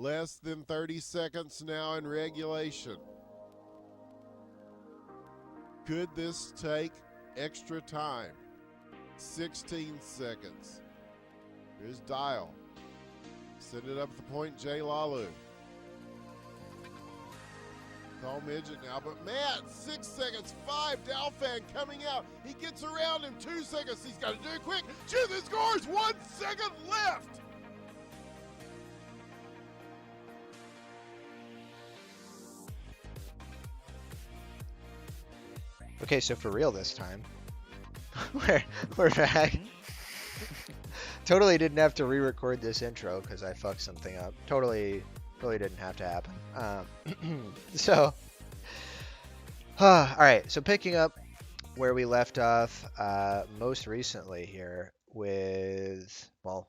Less than 30 seconds now in regulation. Could this take extra time? 16 seconds. Here's Dyal. Send it up at the point, J. Lalu. Call midget now, but Matt, 6 seconds, 5, Dalfan coming out. He gets around in 2 seconds. He's got to do it quick. Shoot, the scores, 1 second left. Okay, so for real this time, we're back. Totally didn't have to re-record this intro because I fucked something up. Totally didn't have to happen. So, all right. So picking up where we left off most recently here with, well,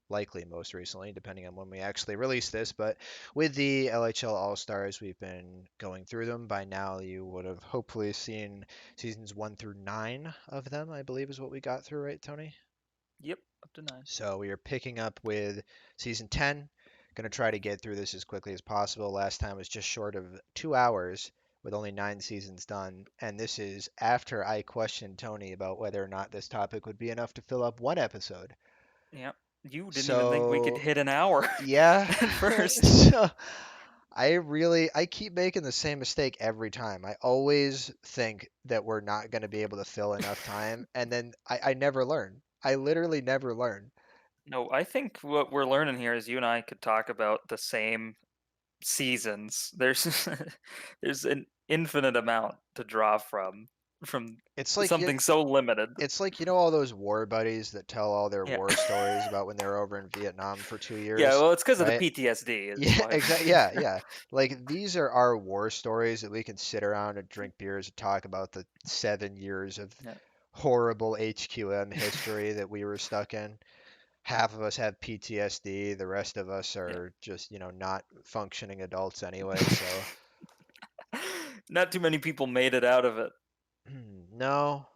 likely most recently, depending on when we actually release this, but with the LHL All-Stars, we've been going through them. By now, you would have hopefully seen seasons 1 through 9 of them, I believe is what we got through, right, Tony? Yep, up to 9. So we are picking up with season 10. Going to try to get through this as quickly as possible. Last time was just short of 2 hours with only 9 seasons done. And this is after I questioned Tony about whether or not this topic would be enough to fill up one episode. Yep. You didn't even think we could hit an hour. Yeah. At first. So I keep making the same mistake every time. I always think that we're not going to be able to fill enough time, and then I never learn. I literally never learn. No, I think what we're learning here is you and I could talk about the same seasons. There's there's an infinite amount to draw from It's like something so limited. it's like all those war buddies that tell all their Yeah. war stories about when they were over in Vietnam for 2 years. Yeah, well, it's because of the right? PTSD. Yeah, exactly. Yeah. Like these are our war stories that we can sit around and drink beers and talk about the 7 years of Yeah. horrible HQM history that we were stuck in. Half of us have PTSD. The rest of us are just, not functioning adults anyway. So Not too many people made it out of it. no,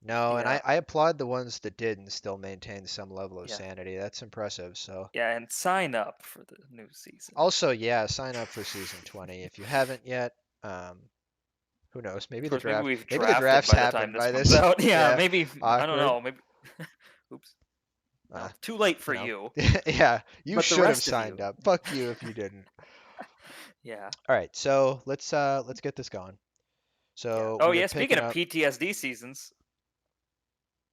and Yeah. I applaud the ones that did and still maintain some level of Yeah. sanity. That's impressive. So Yeah, and sign up for the new season. also, yeah, sign up for season 20 if you haven't yet. Who knows? Maybe Of the course, maybe draft. we've Maybe the drafted drafts by the happen time this by comes this. out. Yeah, Yeah, maybe I don't awkward. know. Maybe oops. No, too late for you. Yeah, you But the should have rest of signed you. up. Fuck you if you didn't. Yeah. All right, so let's get this going. Yeah. So Oh we are yeah, speaking picking of up. PTSD seasons,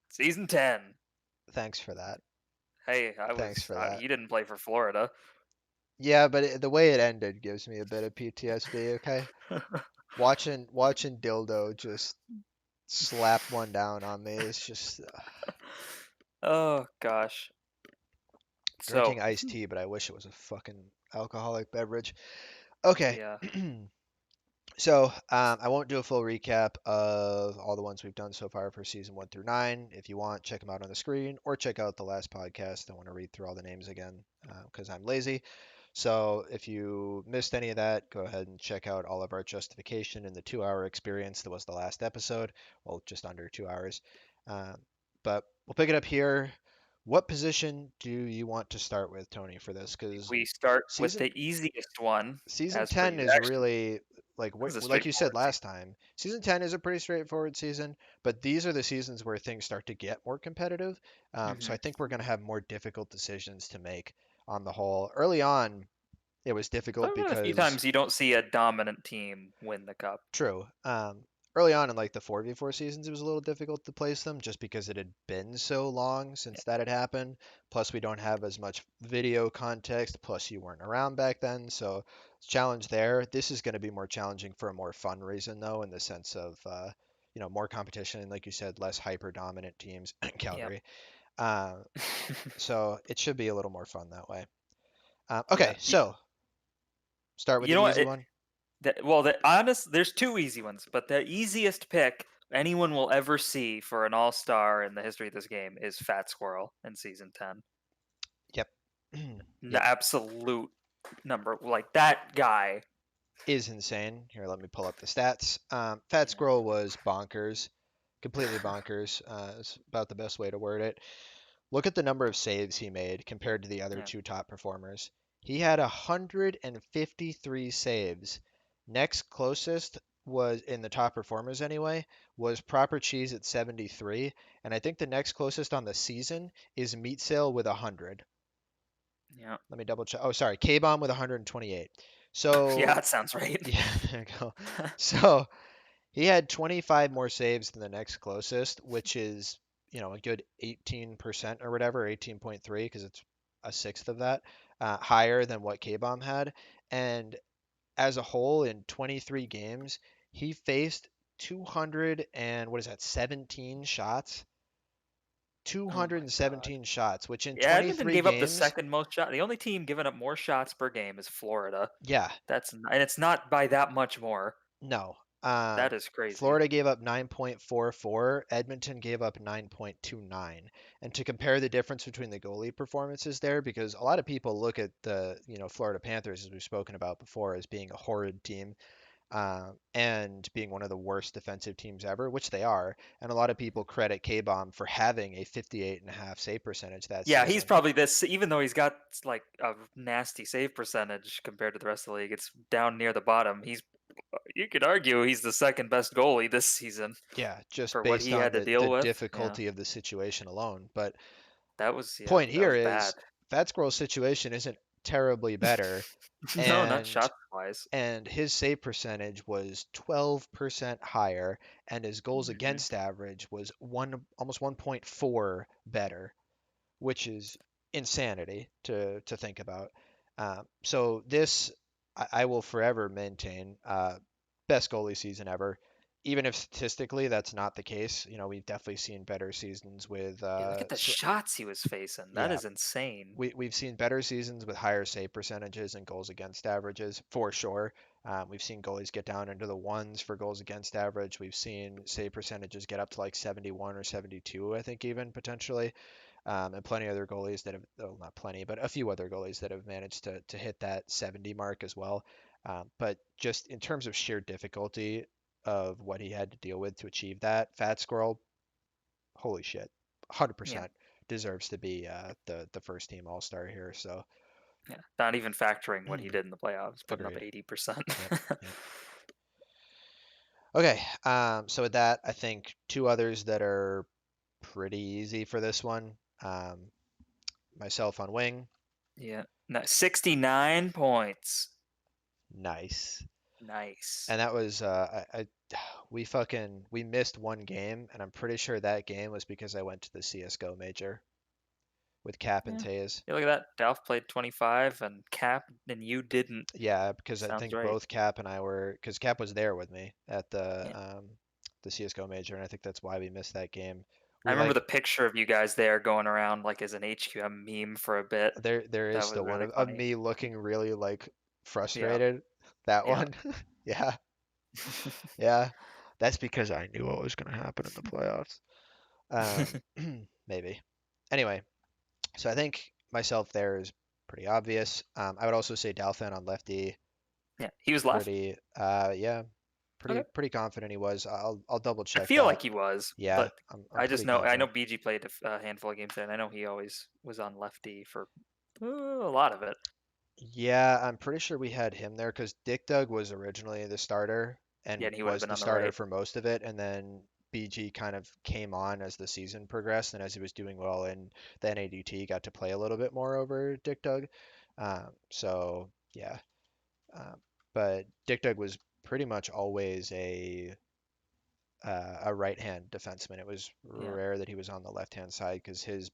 season 10. Thanks for that. Hey, Thanks for that. you didn't play for Florida. Yeah, but the way it ended gives me a bit of PTSD. Okay, watching Dildo just slap one down on me is just Oh gosh. drinking So, iced tea, but I wish it was a fucking alcoholic beverage. Okay. yeah. So I won't do a full recap of all the ones we've done so far for season 1 through 9. If you want, check them out on the screen or check out the last podcast. I want to read through all the names again because I'm lazy. So if you missed any of that, go ahead and check out all of our justification in the 2 hour experience that was the last episode. Well, just under 2 hours. Uh, but we'll pick it up here. What position do you want to start with, Tony, for this? Because We start with season the easiest one, season as per 10 you. is Actually, really this is a like you said straightforward last time. Season 10 is a pretty straightforward season, but these are the seasons where things start to get more competitive. So I season. think we're going to have more difficult decisions to make on the whole. Early on, it was difficult But a few because times you don't see a dominant team win the cup. true. Early on in like the 4v4 seasons, it was a little difficult to place them just because it had been so long since that had happened. Plus, we don't have as much video context. Plus, you weren't around back then, so challenge there. This is going to be more challenging for a more fun reason, though, in the sense of more competition, like you said, less hyper dominant teams in Yep. Calgary. Uh, so it should be a little more fun that way. Yeah. Okay, so start with You know the what? easy one. There's two easy ones, but the easiest pick anyone will ever see for an all-star in the history of this game is Fat Squirrel in season 10. Yep. The Yep. absolute number, like that guy. Is insane. Here, let me pull up the stats. Fat Squirrel was bonkers, completely bonkers. Is about the best way to word it. Look at the number of saves he made compared to the other Yeah. two top performers. He had 153 saves. Next closest was in the top performers anyway, was Proper Cheese at 73, and I think the next closest on the season is Meat Sale with 100. Yeah. Let me double check. Oh, sorry, K-Bomb with 128. Yeah, So that sounds right. yeah, there you go. So he had 25 more saves than the next closest, which is, a good 18% or whatever, 18.3, because it's a sixth of that, higher than what K-Bomb had. And as a whole, in 23 games, he faced 200 and what is that, 17 shots? Oh my god. 217 shots, which in Yeah, Edmonton 23 gave up the games, second most shot. The only team giving up more shots per game is Florida. yeah, And it's not by that much more. no. That is crazy. Florida gave up 9.44. Edmonton gave up 9.29. And to compare the difference between the goalie performances there, because a lot of people look at the, Florida Panthers, as we've spoken about before, as being a horrid team, and being one of the worst defensive teams ever, which they are. And a lot of people credit K-Bomb for having a 58.5 save percentage that Yeah, he's season. probably this, even though he's got like a nasty save percentage compared to the rest of the league. It's down near the bottom. You could argue he's the second best goalie this season Yeah, just for what based he on had to the deal with. Yeah, difficulty of the situation alone. But yeah, point that here was bad. is Fat Squirrel's situation isn't terribly better, No, not and shot wise. his save percentage was 12% higher, and his goals Hmm. against average was almost 1.4 better, which is insanity to think about. So this, I will forever maintain, best goalie season ever. Even if statistically that's not the case, we've definitely seen better seasons with, Yeah, look at the shots he was facing. That yeah, is insane. we've seen better seasons with higher save percentages and goals against averages for sure. We've seen goalies get down into the ones for goals against average. We've seen save percentages get up to like 71 or 72, I think, even potentially. And plenty of other goalies that have, well, not plenty, but a few other goalies that have managed to hit that 70 mark as well. But just in terms of sheer difficulty of what he had to deal with to achieve that, Fat Squirrel, holy shit, Yeah, 100% deserves to be the first team All Star here. So yeah. Not even factoring what he did in the playoffs, putting up agreed. 80%. Yep. Yep. Okay. So with that, I think two others that are pretty easy for this one. Myself on wing, Yeah. No, 69 points. nice. Nice. And that was we missed one game, and I'm pretty sure that game was because I went to the CS:GO major with Cap and Yeah. Taze. Yeah, look at that. Dolph played 25 and Cap and you didn't. Yeah, because I Sounds think right. both Cap and I were, because Cap was there with me at Yeah. the CS:GO major, and I think that's why we missed that game. I We remember like the picture of you guys there going around like as an HQM meme for a bit. there is That was still one really of funny. me looking really like Yeah. frustrated. That Yeah. one. Yeah, yeah. That's because I knew what was gonna happen in the playoffs. Maybe. Anyway, so I think myself there is pretty obvious. I would also say Dalfin on lefty, Yeah. He was left. pretty, yeah, pretty Okay. pretty confident he was. I'll double I check feel that. like he was, Yeah, but I'm I just pretty know confident. BG played a handful of games there, and I know he always was on lefty for a lot of it. Yeah, I'm pretty sure we had him there because Dick Dug was originally the starter Yeah, and and he would have was been the on the starter right. for most of it, and then BG kind of came on as the season progressed, and as he was doing well in the NADT, he got to play a little bit more over Dick Dug. So yeah, um, but Dick Dug was pretty much always a right-hand defenseman. It was Yeah. rare that he was on the left-hand side because his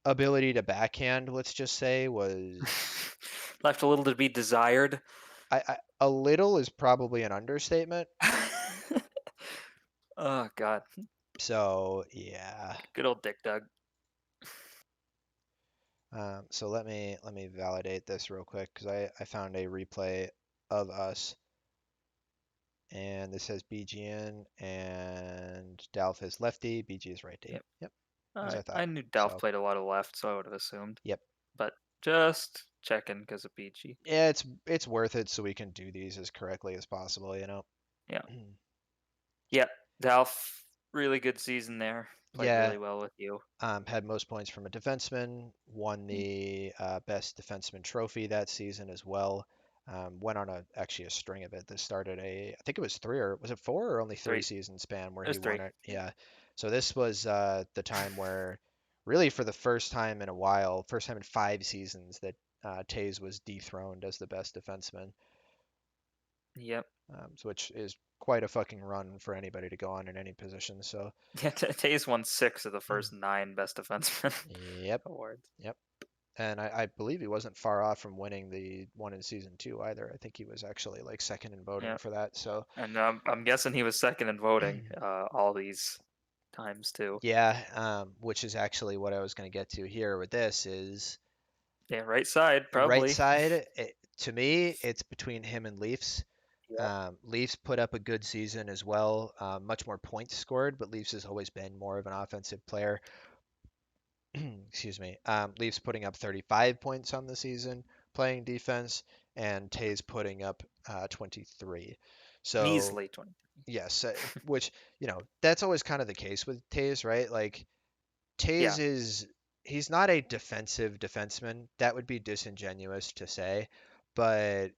ability to backhand, let's just say, was Left a little to be desired. a little is probably an understatement. Oh God, So yeah. good old Dick Dug. So let me validate this real quick because I found a replay of us, and this says BGN and Dalf is lefty, BG is righty. Yep. Yep, as I thought. I knew Delph So played a lot of left, so I would have assumed. yep. But just checking because of BG. Yeah, it's worth it so we can do these as correctly as possible. Yeah. Yeah. Delph, really good season there. played Yeah, really well with you. had most points from a defenseman, won Mm, the best defenseman trophy that season as well. Went on actually a string of it that started I think it was three or was it four or only three 3. season span where It was he won 3. it. Yeah. Yeah. So this was the time where really for the first time in a while, first time in 5 seasons that Tays was dethroned as the best defenseman, Yep. which is quite a fucking run for anybody to go on in any position. So, Yeah. Tays won 6 of the first 9 best defenseman yep, awards. yep. And I believe he wasn't far off from winning the one in season two either. I think he was actually like second in voting Yeah. for that. So And I'm guessing he was second in voting all these times too. yeah, which is actually what I was going to get to here with this is Yeah, right side right probably. side. To me, it's between him and Leafs. Yep. Leafs put up a good season as well, much more points scored, but Leafs has always been more of an offensive player. Excuse me. Leafs putting up 35 points on the season playing defense, and Tays putting up 23. So Measly 20. yes, which that's always kind of the case with Tays, right? Like Yeah. Tays is he's not a defensive defenseman. That would be disingenuous to say, but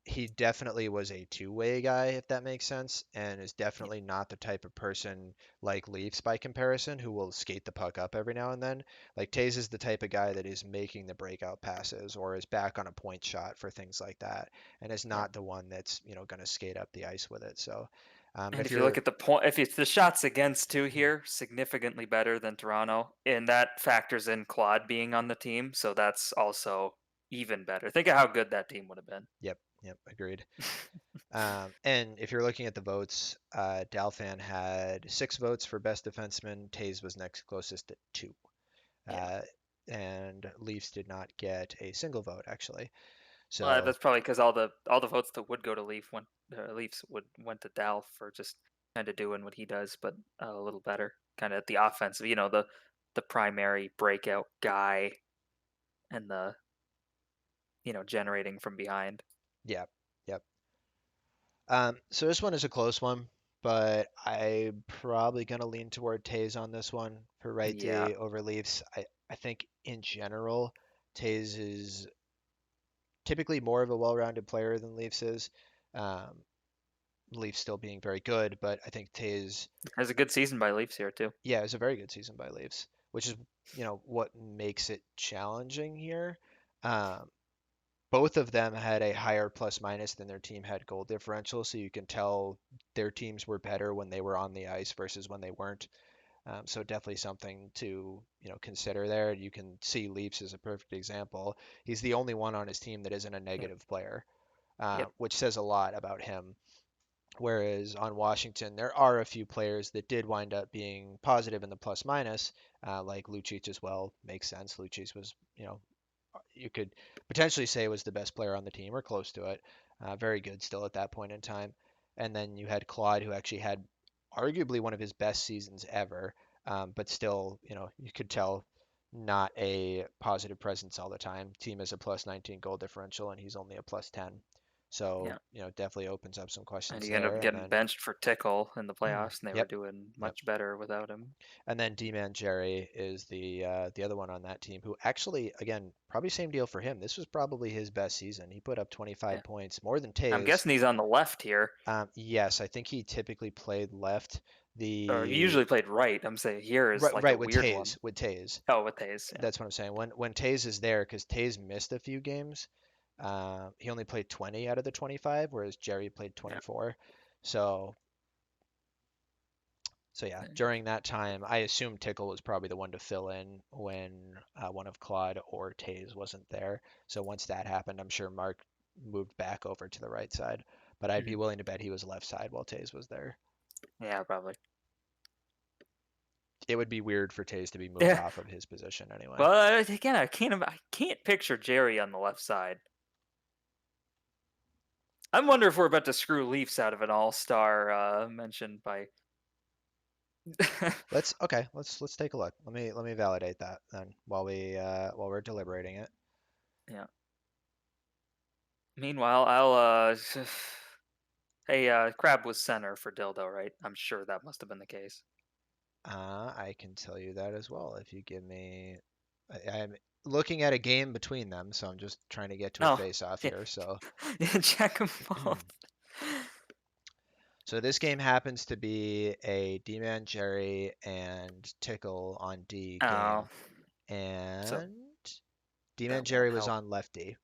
he definitely was a two-way guy, if that makes sense, and is Yeah. definitely not the type of person like Leafs by comparison who will skate the puck up every now and then. Like Tays is the type of guy that is making the breakout passes or is back on a point shot for things like that, and is Yeah. not the one that's going to skate up the ice with it. So And if if you look you're at the point, if it's the shots against too here, significantly better than Toronto, and that factors in Claude being on the team, so that's also even better. Think of how good that team would have been. yep, yep, agreed. And if you're looking at the votes, Dalfan had 6 votes for best defenseman. Tays was next closest at 2. Yeah. Uh, and Leafs did not get a single vote actually. Well, So that's probably because all the votes that would go to Leafs went to Dal for just kind of doing what he does, but a little better, kind of at the offensive. The primary breakout guy and the generating from behind. yeah, yep. So this one is a close one, but I'm probably gonna lean toward Tays on this one for right Yeah, D over Leafs. I think in general, Tays is typically more of a well-rounded player than Leafs is. Um, Leafs still being very good, but I think Tays, there's a good season by Leafs here too. yeah, it was a very good season by Leafs, which is what makes it challenging here. Um, both of them had a higher plus minus than their team had goal differential, so you can tell their teams were better when they were on the ice versus when they weren't. So definitely something to consider there. You can see Leafs as a perfect example. He's the only one on his team that isn't a Yep. negative player, Yep. which says a lot about him. Whereas on Washington, there are a few players that did wind up being positive in the plus minus, like Lucic as well. Makes sense. Lucic was, you could potentially say was the best player on the team or close to it. Very good still at that point in time. And then you had Claude, who actually had arguably one of his best seasons ever, but still, you could tell not a positive presence all the time. Team is a plus 19 goal differential, and he's only a plus 10. So, Yeah. definitely opens up some And questions he ended there. up And getting then, benched for Tickle in the playoffs, and they were yep, doing yep. much better without him. And then D-Man Jerry is the other one on that team who actually, again, probably same deal for him. This was probably his best season. He put up Yeah. 25 points, more than I'm Tays. guessing he's on the left here, Yes, I think he typically played left. or he The usually played right. I'm saying here is right, like a right with weird one. Tays, with Tays. Oh, with Hayes, yeah. That's what I'm saying. When Tays is there, because Tays missed a few games. He only played 20 out of the 25, whereas Jerry played Yeah. 24. So So yeah, during that time, I assume Tickle was probably the one to fill in when one of Claude or Tays wasn't there. So once that happened, I'm sure Mark moved back over to the right side. But I'd be Mhm. willing to bet he was left side while Tays was there. Yeah, probably. It would be weird for Tays to be moved Yeah. off of his position anyway. But again, I can't picture Jerry on the left side. I wonder if we're about to screw Leafs out of an all-star mentioned by. Let's take a look. Let me validate that then while we're deliberating it. Yeah. Meanwhile, I'll hey, Crab was center for Dildo, right? I'm sure that must have been the case. I can tell you that as well if you give me. I'm looking at a game between them, so I'm just trying to get to a No. face-off Yeah. here. So, Check them both. so this game happens to be a D-Man Jerry and Tickle on D Oh, game, so and D-Man that won't Jerry was help. on lefty,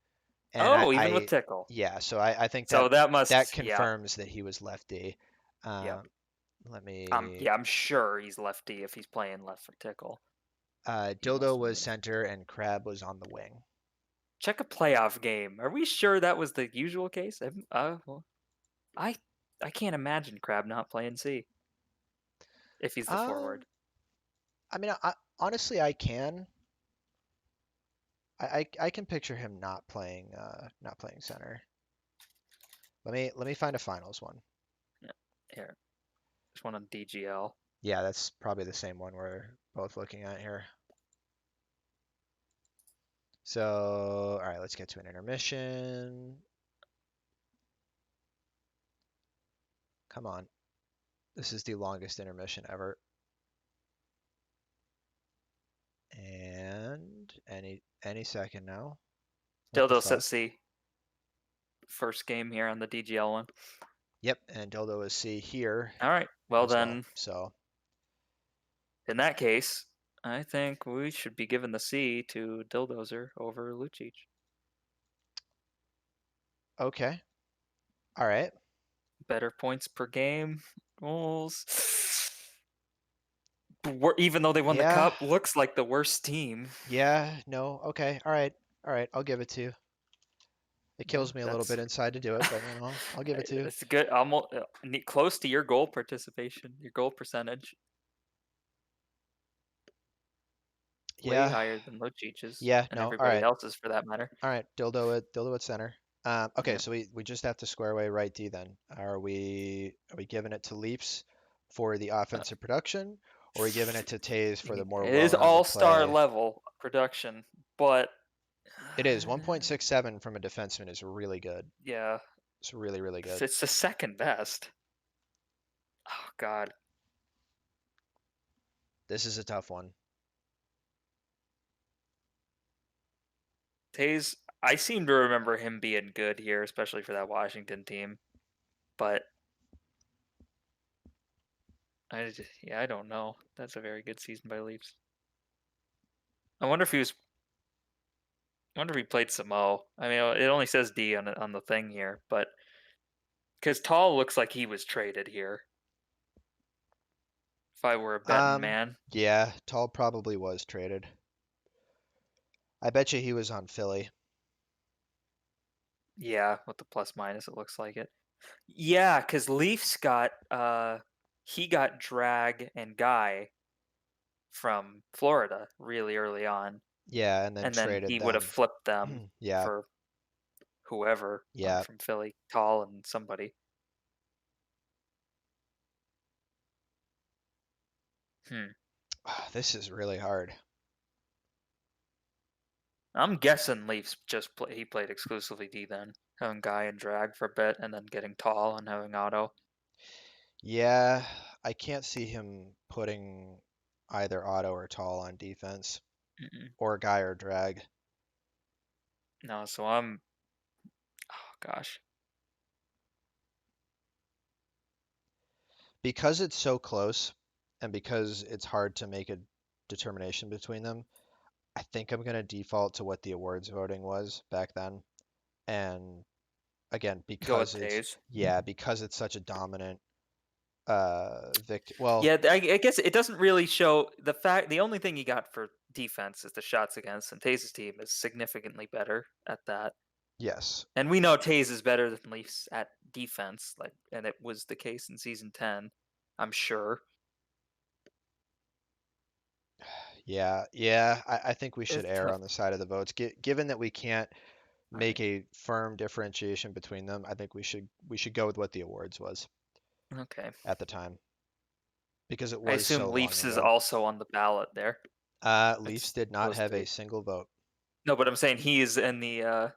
and Oh, even with Tickle. yeah, so I think So that that must, yeah, confirms that he was lefty. yep. Let me. Yeah, I'm sure he's lefty if he's playing left for Tickle. He Dildo must was win. center and Crab was on the wing. Check a playoff game. Are we sure that was the usual case? Well, I I can't imagine Crab not playing C if he's the Um, forward. I mean, honestly, I can. I can picture him not playing center. Let me find a finals one. Yeah, here, there's one on DGL. Yeah, that's probably the same one we're both looking at here. So, all right, let's get to an intermission. Come on. This is the longest intermission ever. And any second now. What the Dildo set fuck? C. First game here on the DGL one. Yep, and Dildo is C here All right. Well as well. then, So, in that case, I think we should be giving the C to Dildozer over Lucic. okay. All right. Better points per game. Goals. Even though they won the Yeah. cup, looks like the worst team. Yeah, no. Okay. All right. All right. I'll give it to you. It kills Well, me a little that's bit inside to do it, but I'll give it to you. it's good. Almost close to your goal participation, your goal percentage. Way Yeah. higher than Lucic's Yeah, and no. All everybody right. else's for that matter. All right. Dildo at center. Okay, Yeah. so we just have to square away right D then. Are we giving it to Leafs for the offensive production, or are we giving it to Tays for the more It is well-rounded all-star play? level production, but It is. 1.67 from a defenseman is really good. yeah, It's really, really good. it's the second best. Oh God, This is a tough one. Tays. I seem to remember him being good here, especially for that Washington team. But I don't know. That's a very good season by Leafs. I wonder if he played Samo. I mean, it only says D on the thing here, but because Tall looks like he was traded here. If I were a betting man, Yeah, Tall probably was traded. I bet you he was on Philly. yeah, with the plus minus, it looks like it. Yeah, because Leafs got he got Drag and Guy from Florida really early on, Yeah, and then and then traded he would have them. flipped them Yeah, for whoever yeah. from Philly, Tall and somebody. Hmm. This is really hard. I'm guessing Leafs he played exclusively D then, having Guy and Drag for a bit, and then getting Tall and having Otto. Yeah, I can't see him putting either Otto or Tall on defense, Mm-mm. or Guy or Drag. No, so I'm. Oh gosh. Because it's so close, and because it's hard to make a determination between them, I think I'm gonna default to what the awards voting was back then. And again, Go with because Tays. because it's such a dominant victory. Well, Yeah, I guess it doesn't really show the fact. The only thing he got for defense is the shots against, and Tays' team is significantly better at that. yes. And we know Tays is better than Leafs at defense, and it was the case in season 10, I'm sure. Yeah, I think we should It's err tough. on the side of the votes. Given that we can't All right. make a firm differentiation between them, I think we should go with what the awards was Okay. at the time because it I was assume so long Leafs is ago. also on the ballot there. Leafs It's did not those have a three. single vote. No, but I'm saying he is in the.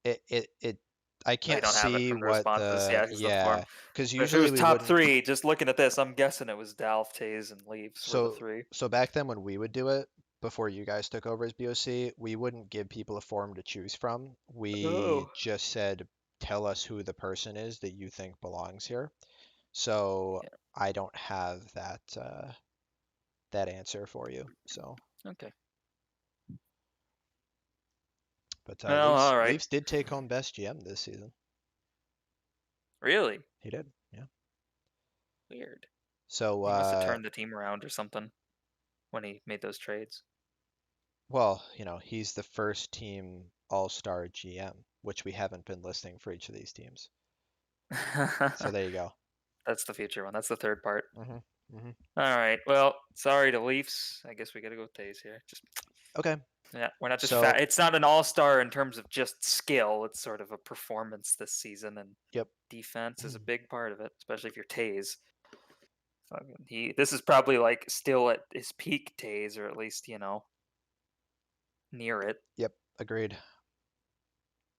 It I You can't don't have it see from the what responses. the Yeah, just the form. because But if it usually was we top wouldn't. 3, just looking at this, I'm guessing it was Dalf, Taze, and Leafs were the So 3. so back then when we would do it before you guys took over as BOC, we wouldn't give people a form to choose from. We Oh. just said, tell us who the person is that you think belongs here. So Yeah. I don't have that answer for you. So, Okay. but Well, Leafs all right. Leafs did take home best GM this season. Really He did, yeah. weird. So He must have turned the team around or something when he made those trades. well, he's the first team All-Star GM, which we haven't been listing for each of these teams. So there you go. That's the future one. That's the third part. hmm hmm All right. Well, sorry to Leafs. I guess we got to go with Taze here. Just Okay. yeah, we're not just So fat. It's not an all-star in terms of just skill. It's sort of a performance this season, and yep. defense is a big part of it, especially if you're Taze. This is probably like still at his peak Taze, or at least near it. Yep. Agreed.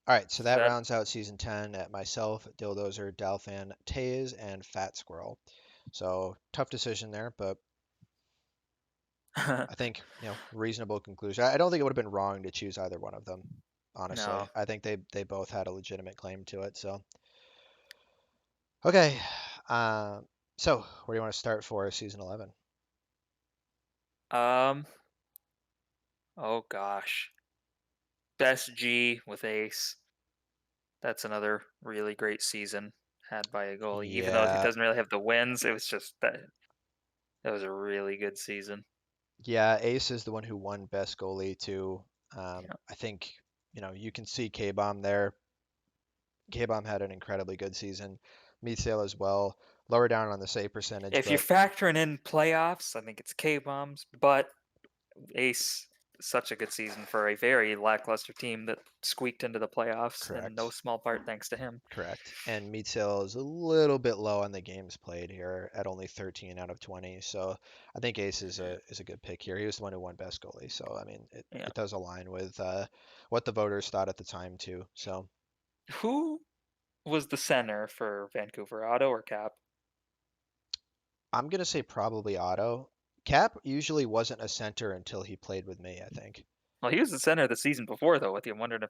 All right, so Is that that rounds out season 10 at myself, Dildozer, Dalfan, Taze, and Fat Squirrel. So tough decision there, but I think, reasonable conclusion. I don't think it would have been wrong to choose either one of them, honestly. no? I think they both had a legitimate claim to it. So, okay. So where do you want to start for season 11? Um. Oh gosh, best G with Ace. That's another really great season had by a goalie. Even though he Yeah, doesn't really have the wins, it was just that that was a really good season. yeah. Ace is the one who won best goalie too. Yeah. I think, you can see K-Bomb there. K-Bomb had an incredibly good season. Meat Sale as well. Lower down on the save percentage, If you're but factoring in playoffs, I think it's K bombs, but Ace such a good season for a very lackluster team that squeaked into the playoffs in no correct. small part thanks to him. Correct. And Meat Sale is a little bit low on the games played here at only 13 out of 20. So I think Ace is a good pick here. He was the one who won best goalie. So I mean Yeah. it does align with what the voters thought at the time too. So Who was the center for Vancouver, Otto or Cap? I'm gonna say probably Otto. Cap usually wasn't a center until he played with me, I think. Well, he was the center the season before though with you. I'm wondering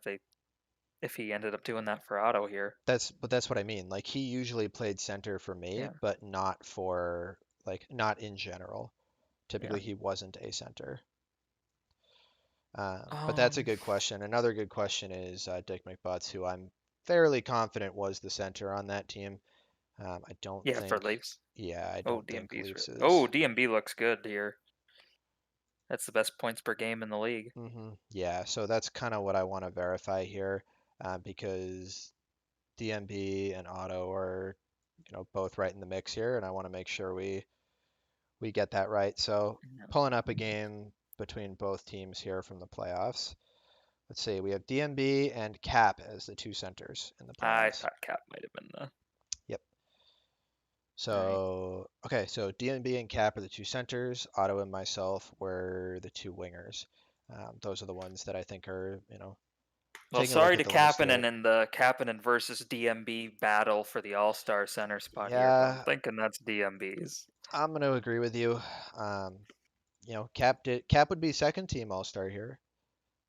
if he ended up doing that for Otto here. That's what I mean. Like he usually played center for me, Yeah. but not for like not in general. Yeah. Typically he wasn't a center. But that's a Um good question. Another good question is Dick McButts, who I'm fairly confident was the center on that team. I don't yeah, for think, Leafs. yeah, I Oh, don't think DMB's Leafs Oh, is. DMB looks good here. That's the best points per game in the league. Yeah, so that's kind of what I want to verify here, because DMB and Otto are, both right in the mix here, and I want to make sure we get that right. So Yeah. pulling up a game between both teams here from the playoffs. Let's see, we have DMB and Cap as the two centers in the I playoffs. thought Cap might have been the. Yep. All right. So, okay, so DMB and Cap are the two centers. Otto and myself were the two wingers. Those are the ones that I think are, Well, taking a look sorry at to the list Kapanen here. in the Kapanen versus DMB battle for the All Star center spot here, but I'm Yeah, thinking that's DMB's. I'm going to agree with you. Um, Cap would be second team All-Star here.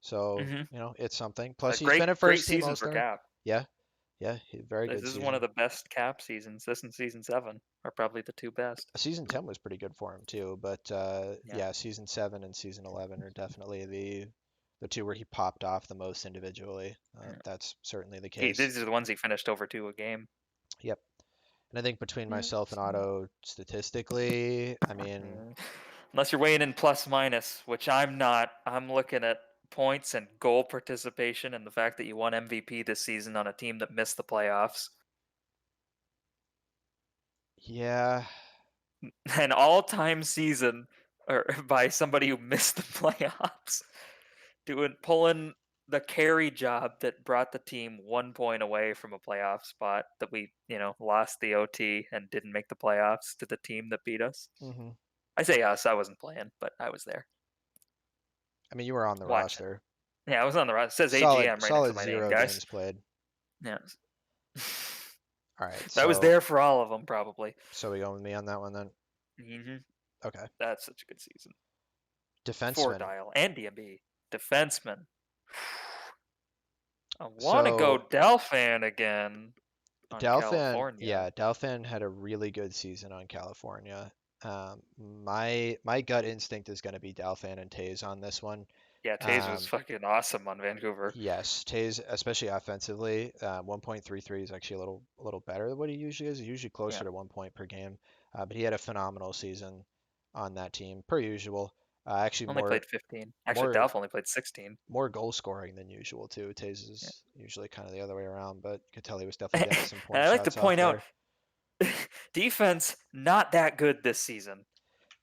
So, Mm-hmm. it's something. A Plus he's been great, a great first team season for All-Star. Cap. Yeah. Yeah, very This good is one of season. the best Cap seasons. This and season 7 are probably the two best. Season 10 was pretty good for him too, but Yeah. yeah, season 7 and season 11 are definitely the two where he popped off the most individually. Yeah. That's certainly the case. These are the ones he finished over 2 a game. Yep. And I think between Yeah. myself and Otto, statistically, I mean, Unless you're weighing in plus minus, which I'm not. I'm looking at points and goal participation and the fact that you won MVP this season on a team that missed the playoffs. yeah, An all-time season or by somebody who missed the playoffs, pulling the carry job that brought the team 1 point away from a playoff spot that we lost the OT and didn't make the playoffs to the team that beat us. hmm I say us, I wasn't playing, but I was there I mean, you were on the watching. roster. Yeah, I was on the roster. It says Solid, AGM right next to solid my name, 0 guys. games played. Yeah, All right, That was so there for all of them, probably. so we going with me on that one then? hmm Okay. That's such a good season. For Defenseman. Dial and DMB. Defenseman. I want to go So Delphan again on Dalfan, California. yeah, Dalfan had a really good season on California. My gut instinct is going to be Dalfan and Taze on this one. Yeah, Taze was Um, fucking awesome on Vancouver. yes, Taze, especially offensively, 1.33 is actually a little better than what he usually is. He's usually Yeah. closer to 1 point per game, but he had a phenomenal season on that team, per usual. Actually, Only more played 15. Actually, more Delph only played 16. more goal scoring than usual too. Taze Yeah. is usually kind of the other way around, but could tell he was definitely getting some And point I like to shots off point out, there. defense not that good this season.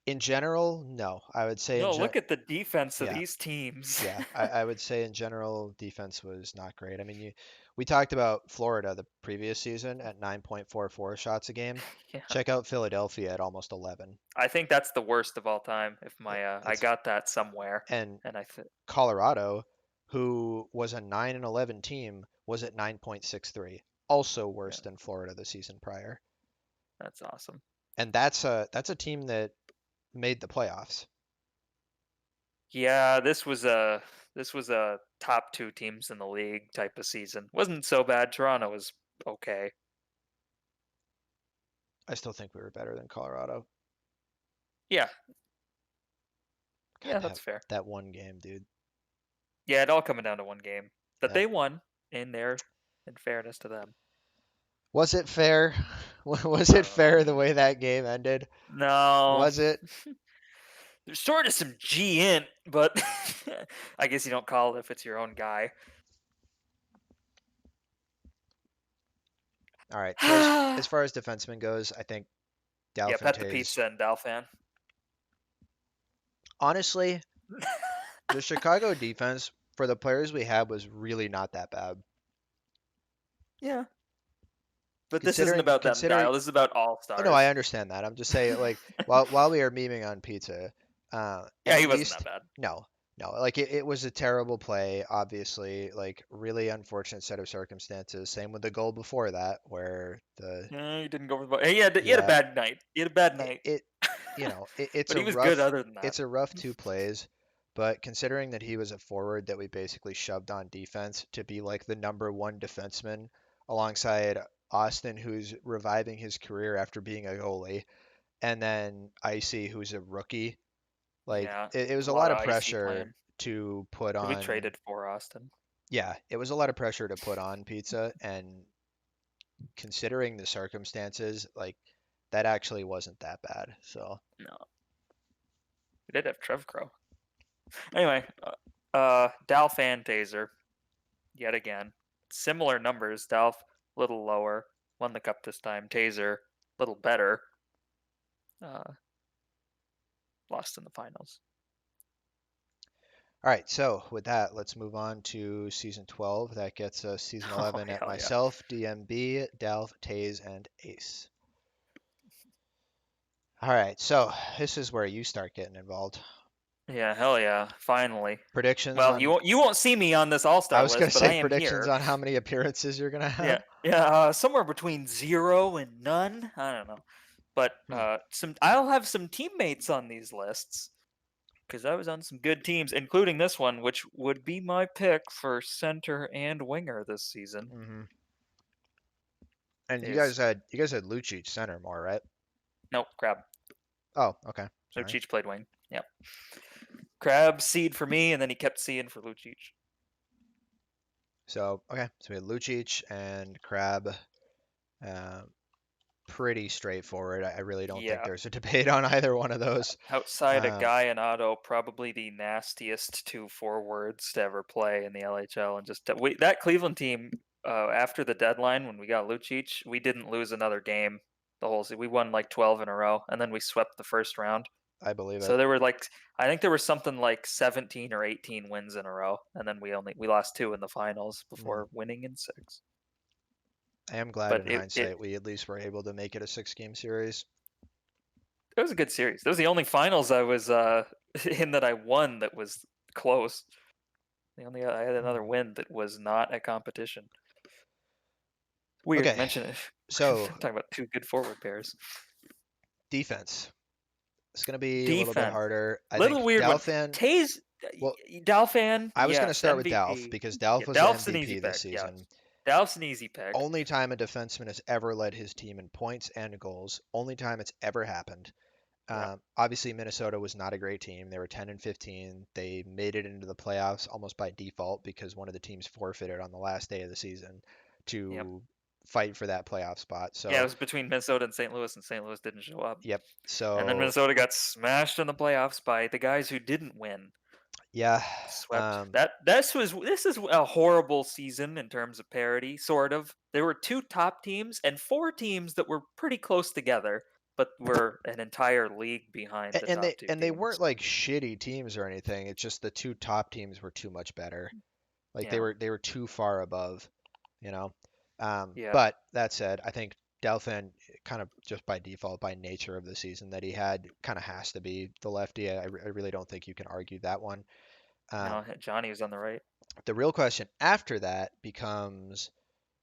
In general, no. I would say No, look at the defense of yeah, these teams. yeah. I would say in general, defense was not great. I mean, we talked about Florida the previous season at 9.44 shots a game. Yeah, Check out Philadelphia at almost 11. I think that's the worst of all time. If my I It's got that somewhere, and and Colorado, who was a 9 and 11 team, was at 9.63, also yeah, worse than Florida the season prior. that's awesome. And that's a team that made the playoffs. Yeah, this was a top two teams in the league type of season. Wasn't so bad. Toronto was okay. I still think we were better than Colorado. Yeah, God, yeah, that that's fair. that one game, dude. Yeah, it all coming down to one game that That they won. In fairness to them, was it fair? Was I it don't know. fair the way that game ended? No, Was it? there's sort of some G in, but I guess you don't call it if it's your own guy. All right. So as far as defenseman goes, I think Yeah, Dalphin pet the Tays. pizza and Dalfan. Honestly, the Chicago defense for the players we had was really not that bad. Yeah, but this isn't Considering about them, considering Dial. This is about all Oh no, I stars. understand that. I'm just saying, like, while we are memeing on pizza, Yeah, at he wasn't that least bad. no, no, like it was a terrible play, obviously, like really unfortunate set of circumstances. Same with the goal before that, where the Yeah, he didn't go for the ball. Hey, he had a yeah, bad night. He had a bad it, night, it it's but a he was good rough other than that. it's a rough two plays, but considering that he was a forward that we basically shoved on defense to be like the number one defenseman alongside Austin, who's reviving his career after being a goalie, and then Icy, who's a rookie. Like Yeah, it was a a lot lot of of icy pressure playing. to put We on. traded for Austin. Yeah, it was a lot of pressure to put on Pizza, and considering the circumstances, like that actually wasn't that bad. So No, we did have Trev Crow. Anyway, Dalfan Taser yet again. Similar numbers. Dalf a little lower. Won the cup this time. Taser a little better. Uh, lost in the finals. all right, so with that, let's move on to season 12. That gets us season Oh 11 at hell yeah. myself, DMB, Delph, Taze, and Ace. All right, so this is where you start getting involved. Yeah, hell yeah. Finally. Predictions Well, on. you won't see me on this All I Star was gonna list, but I say am predictions here. on how many appearances you're gonna Yeah, have. yeah. Somewhere between 0 and none. I don't know, but Hmm. I'll have some teammates on these lists because I was on some good teams, including this one, which would be my pick for center and winger this season. hmm And Is you guys had Lucic center more, right? nope, Crab. Oh, okay. Sorry. Lucic played wing. Yep. Crab seed for me, and then he kept seeing for Lucic. So okay, so we had Lucic and Crab. Uh, Pretty straightforward. I really don't think Yeah. there's a debate on either one of those. Outside of Um, Guy and Otto, probably the nastiest two forwards to ever play in the LHL, and just that Cleveland team after the deadline when we got Lucic, we didn't lose another game the whole season. We won like 12 in a row, and then we swept the first round. I believe So it. there were like I think there was something like 17 or 18 wins in a row, and then we lost 2 in the finals Mhm. before winning in 6. I am glad But in hindsight we at least were able to make it a 6 game series. it was a good series. That was the only finals I was in that I won that was close. I had another Hmm. win that was not a competition. Weird Okay, mention it. so Talking about two good forward pairs. defense. It's going to be a little bit Defense. harder. I think Little weird one. Dalfan. Taze, Well, Dalfan, I was going to yes, start with Dalf MVP. because Dalf Yeah, was the Delph's an easy MVP this pick. Yeah, season. Delph's an easy pick. Only time a defenseman has ever led his team in points and goals. Only time it's ever happened. Yeah, Obviously, Minnesota was not a great team. They were 10 and 15. They made it into the playoffs almost by default because one of the teams forfeited on the last day of the season yep. to fight for that playoff spot. Yeah, it So, was between Minnesota and St. Louis didn't show up. yep. And then So, Minnesota got smashed in the playoffs by the guys who didn't win. yeah. Swept. This is a horrible season in terms of parity, sort of. There were two top teams and four teams that were pretty close together, but were an entire league behind the And top two they teams. weren't like shitty teams or anything. It's just the two top teams were too much better. Like Yeah. they were too far above, you know. Yeah. But that said, I think Delphin kind of just by default, by nature of the season that he had, kind of has to be the lefty. I really don't think you can argue that one. No, Johnny was on the right. The real question after that becomes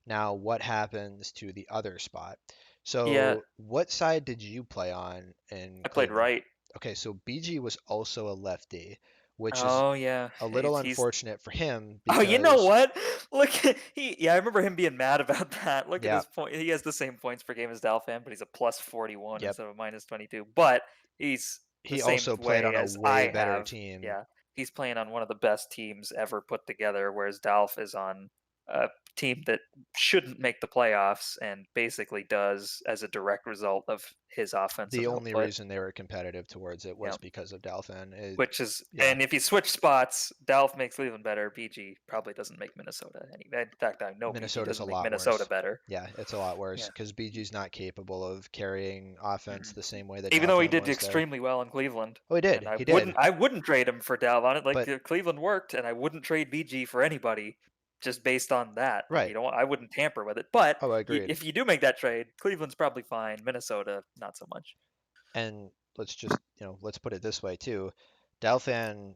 now what happens to the other spot. Yeah, So what side did you play on in I played Cleveland? right. Okay, so BG was also a lefty, which is Oh yeah, a little he's. unfortunate for him Oh, you know because what? Look, yeah, I remember him being mad about that. Look at yeah, his point. He has the same points per game as Dalfan, but he's a plus 41 yep, instead of a minus 22. But he's the he same also played way on a as way I better have. team. Yeah, he's playing on one of the best teams ever put together, whereas Dalf is on a team that shouldn't make the playoffs and basically does as a direct result of his The offensive only output. reason they were competitive towards it Yeah. was because of Dalphin. Which is, Yeah, and if you switch spots, Dalf makes Cleveland better. BG probably doesn't make Minnesota any. In fact, I know BG Minnesota's a doesn't make lot Minnesota worse. better. Yeah, it's a lot worse Yeah. because BG's not capable of carrying offense Mm-mm. the same way that Even though he Dalphin did was there. extremely well in Cleveland, Oh, he and did. He did. I wouldn't trade him for Dalv on it. Like But Cleveland worked, and I wouldn't trade BG for anybody just based on that. Like right. I wouldn't tamper with it. But Oh, agreed. if you do make that trade, Cleveland's probably fine. Minnesota, not so much. And let's just, let's put it this way too. Dalphin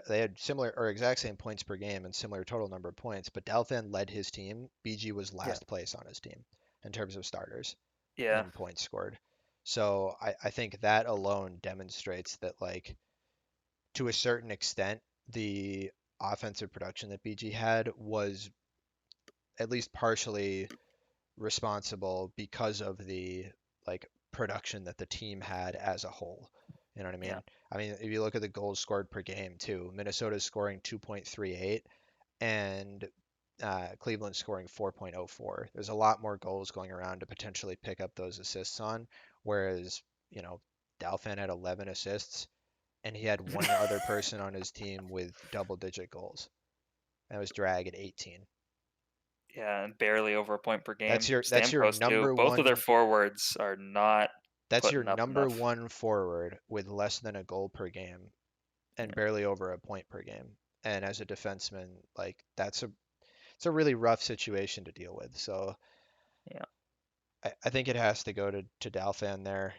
they had similar or exact same points per game and similar total number of points, but Dalphin led his team. BG was Yeah. last place on his team in terms of starters Yeah. in points scored. So I think that alone demonstrates that like to a certain extent the offensive production that BG had was at least partially responsible because of the like production that the team had as a whole. You know what I Yeah. mean? I mean, if you look at the goals scored per game too, Minnesota's scoring 2.38 and Cleveland's scoring 4.04. There's a lot more goals going around to potentially pick up those assists on, whereas, Dalphin had 11 assists and he had one other person on his team with double-digit goals. That was Drag at 18. Yeah, and barely over a point per game. That's your Stamkos too. number Both of their one forwards are not That's your putting up number enough. one forward with less than a goal per game and Yeah. barely over a point per game. And as a defenseman, like it's a really rough situation to deal with. So Yeah. I think it has to go to Dalfan there.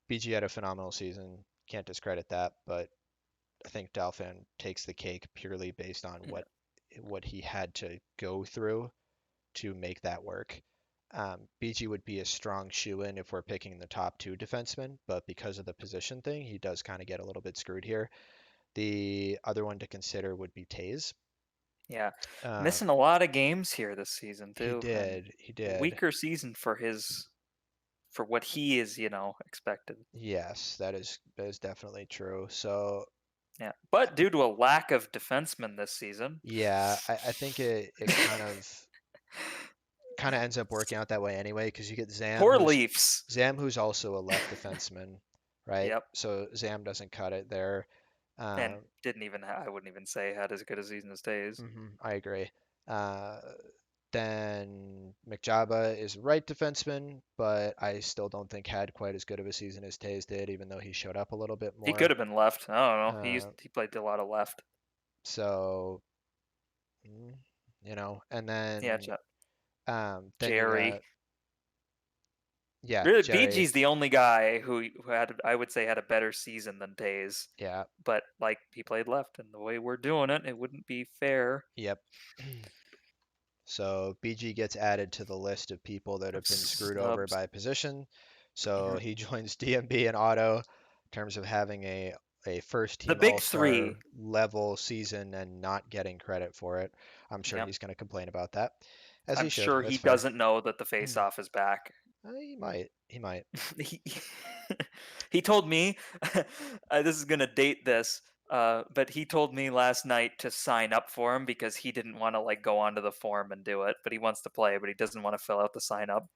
BG had a phenomenal season. Can't discredit that, but I think Dalfan takes the cake purely based on Yeah. what he had to go through to make that work. BG would be a strong shoe-in if we're picking the top two defensemen, but because of the position thing, he does kind of get a little bit screwed here. The other one to consider would be Taze. Yeah. Um, Missing a lot of games here this season he too, and did, he did. weaker season for what he is, expected. Yes, that is definitely true. So Yeah. But due to a lack of defensemen this season, yeah, I think it kind of ends up working out that way anyway, because you get poor Leafs. Zam who's also a left defenseman, right? Yep. So Zam doesn't cut it there. And didn't even I wouldn't even say had as good a season as Tays. I agree. Uh, then McJaba is right defenseman, but I still don't think had quite as good of a season as Tays did, even though he showed up a little bit He could more. have been left. I don't know. Uh, He played a lot of left. so, and Yeah, then you Jerry. got yeah, Really, Jerry, BG's the only guy who had I would say had a better season than Tays. yeah, But like he played left, and the way we're doing it, it wouldn't be fair. yep. So BG gets added to the list of people that have been screwed over Snubs. by position. So Yeah. he joins DMB and Otto in terms of having a first The team big all-star three. level season and not getting credit for it. I'm sure Yeah. he's going to complain about that, as he I'm should. sure That's he fair. doesn't know that the face-off is back. He might. He might. he, he told me, this is gonna date this, but he told me last night to sign up for him because he didn't want to like go onto the form and do it, but he wants to play, but he doesn't want to fill out the sign up.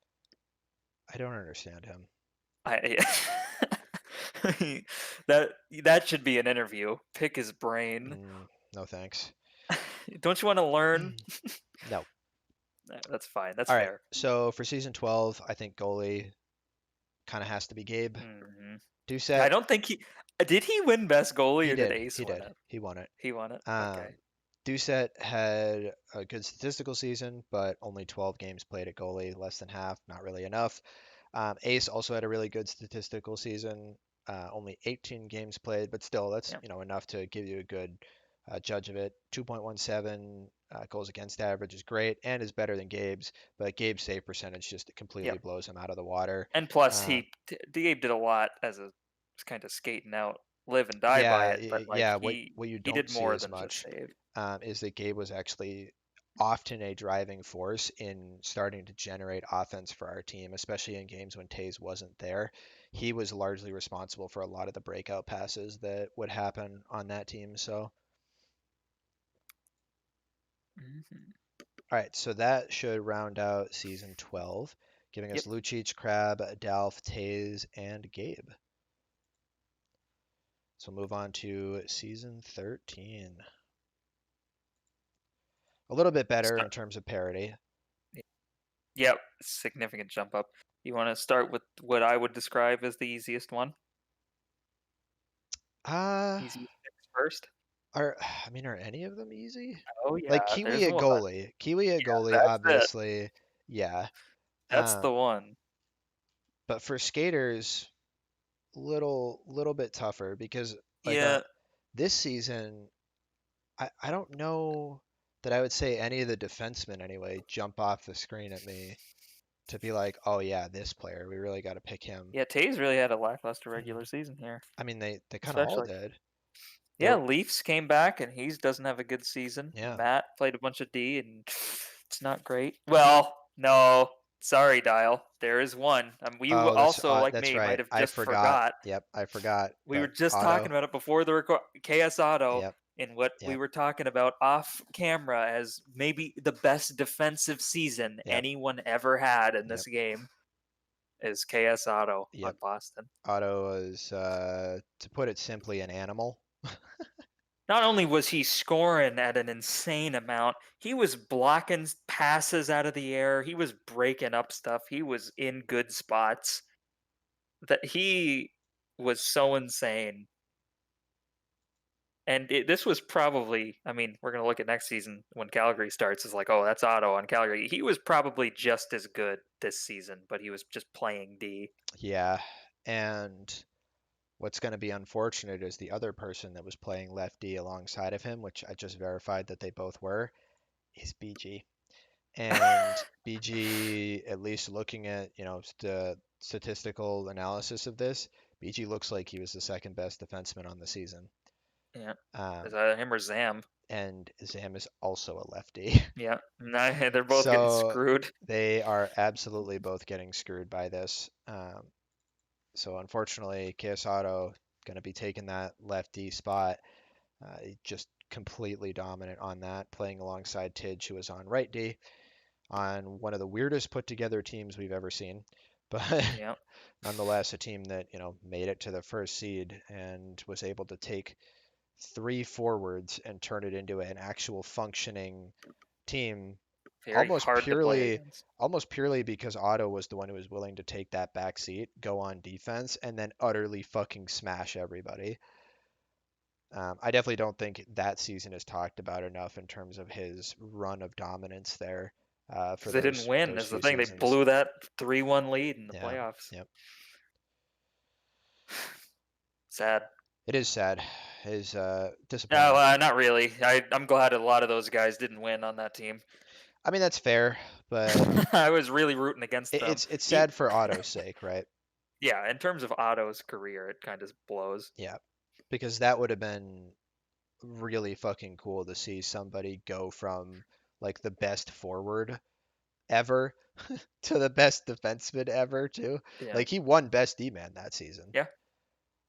I don't understand him. I that should be an interview. Pick his brain. No thanks. Don't you want to learn? No. That's fine. That's All right. fair. So for season 12, I think goalie kind of has to be Gabe. Hmm. I Doucette, don't think did he win best goalie he or did did. Ace He win did. it? He won it. He won it. Um, Okay. Doucette had a good statistical season, but only 12 games played at goalie, less than half, not really enough. Ace also had a really good statistical season, only 18 games played, but still, that's Yeah. enough to give you a good judge of it. 2.17 goals against average is great and is better than Gabe's, but Gabe's save percentage just completely Yeah. blows him out of the water. And plus, Uh, Gabe did a lot as a kind of skating out, live and die by yeah, it. But like yeah. What you he don't did see more as than just much save. is that Gabe was actually often a driving force in starting to generate offense for our team, especially in games when Taze wasn't there. He was largely responsible for a lot of the breakout passes that would happen on that team. So, Hmm. all right, so that should round out season 12, giving us Yep. Lucic, Crab, Dalf, Taze, and Gabe. So move on to season 13. A little bit better So, in terms of parity. yep. Significant jump up. You want to start with what I would describe as the easiest one? Uh, Easiest picks first. Are I mean, are any of them easy? Oh Like yeah, Kiwi there's at one. goalie. Kiwi at Yeah, goalie, that's it. obviously, yeah. That's the Um, one. but for skaters, little bit tougher because like Yeah. this season, I don't know that I would say any of the defensemen anyway jump off the screen at me to be like, oh yeah, this player, we really got to pick him. Yeah. Taze really had a lackluster regular season here, I mean, they kind of all especially. did. Yeah, There, Leafs came back and he doesn't have a good season. yeah. Matt played a bunch of D and it's not great. Well, no, sorry, Dial. There is one. You Oh, also, like that's me, might right. have I just forgot. forgot. Yep, I forgot. We were But just talking Otto, about it before the record. KS Auto, yep, and what we yep, were talking about off camera as maybe the best defensive season yep, anyone ever had in yep. this game is KS Auto on Yep, Boston. Otto was, to put it simply, an animal. Not only was he scoring at an insane amount, he was blocking passes out of the air. He was breaking up stuff. He was in good spots. That he was so insane. And this was probably, I mean, we're going to look at next season when Calgary starts. It's like, oh, that's Otto on Calgary. He was probably just as good this season, but he was just playing D. Yeah, and what's going to be unfortunate is the other person that was playing lefty alongside of him, which I just verified that they both were, is BG. And BG, at least looking at, the statistical analysis of this, BG looks like he was the second best defenseman on the season. Yeah. Is Um, that him or Zam? and Zam is also a lefty. Yeah. Nah, they're both getting So screwed. they are absolutely both getting screwed by this. So unfortunately, Auto going to be taking that lefty spot. Just completely dominant on that, playing alongside Tidge, who was on right D, on one of the weirdest put together teams we've ever seen. But Yeah. nonetheless, a team that, made it to the first seed and was able to take three forwards and turn it into an actual functioning team Very almost hard to play purely against. almost purely because Otto was the one who was willing to take that back seat, go on defense, and then utterly fucking smash everybody. I definitely don't think that season is talked about enough in terms of his run of dominance there for Because they didn't win those is the few thing. They seasons. blew that 3-1 lead in the Yeah, playoffs. yep. Sad. It is sad. It is No, disappointing. not really. I'm glad a lot of those guys didn't win on that team. I mean, that's fair, but I was really rooting against them. it's E- sad for Otto's sake, right? yeah, in terms of Otto's career, it kind of blows. Yeah, because that would have been really fucking cool to see somebody go from like the best forward ever to the best defenseman ever too. Yeah, Like he won best D-man that season. yeah.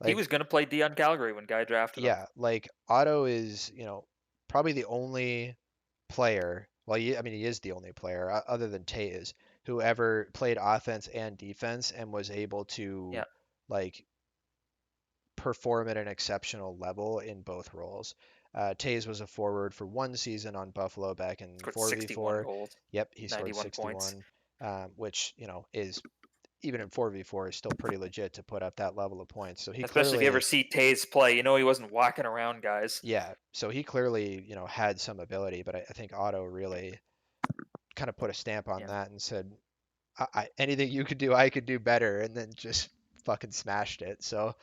He Like was gonna play D on Calgary when Guy drafted him. yeah, like Otto is, probably the only player, well, I mean he is the only player other than Tays who ever played offense and defense and was able to Yeah, like perform at an exceptional level in both roles. Tays was a forward for one season on Buffalo back in scored 61 4v4. goals, Yep, he scored 91 points. 61, which, is even in 4v4 is still pretty legit to put up that level of points. So he Especially if you ever clearly, see Tays play, you know he wasn't walking around guys. yeah, so he clearly, had some ability, but I think Otto really kind of put a stamp on Yeah, that and said, anything you could do, I could do better, and then just fucking smashed it. So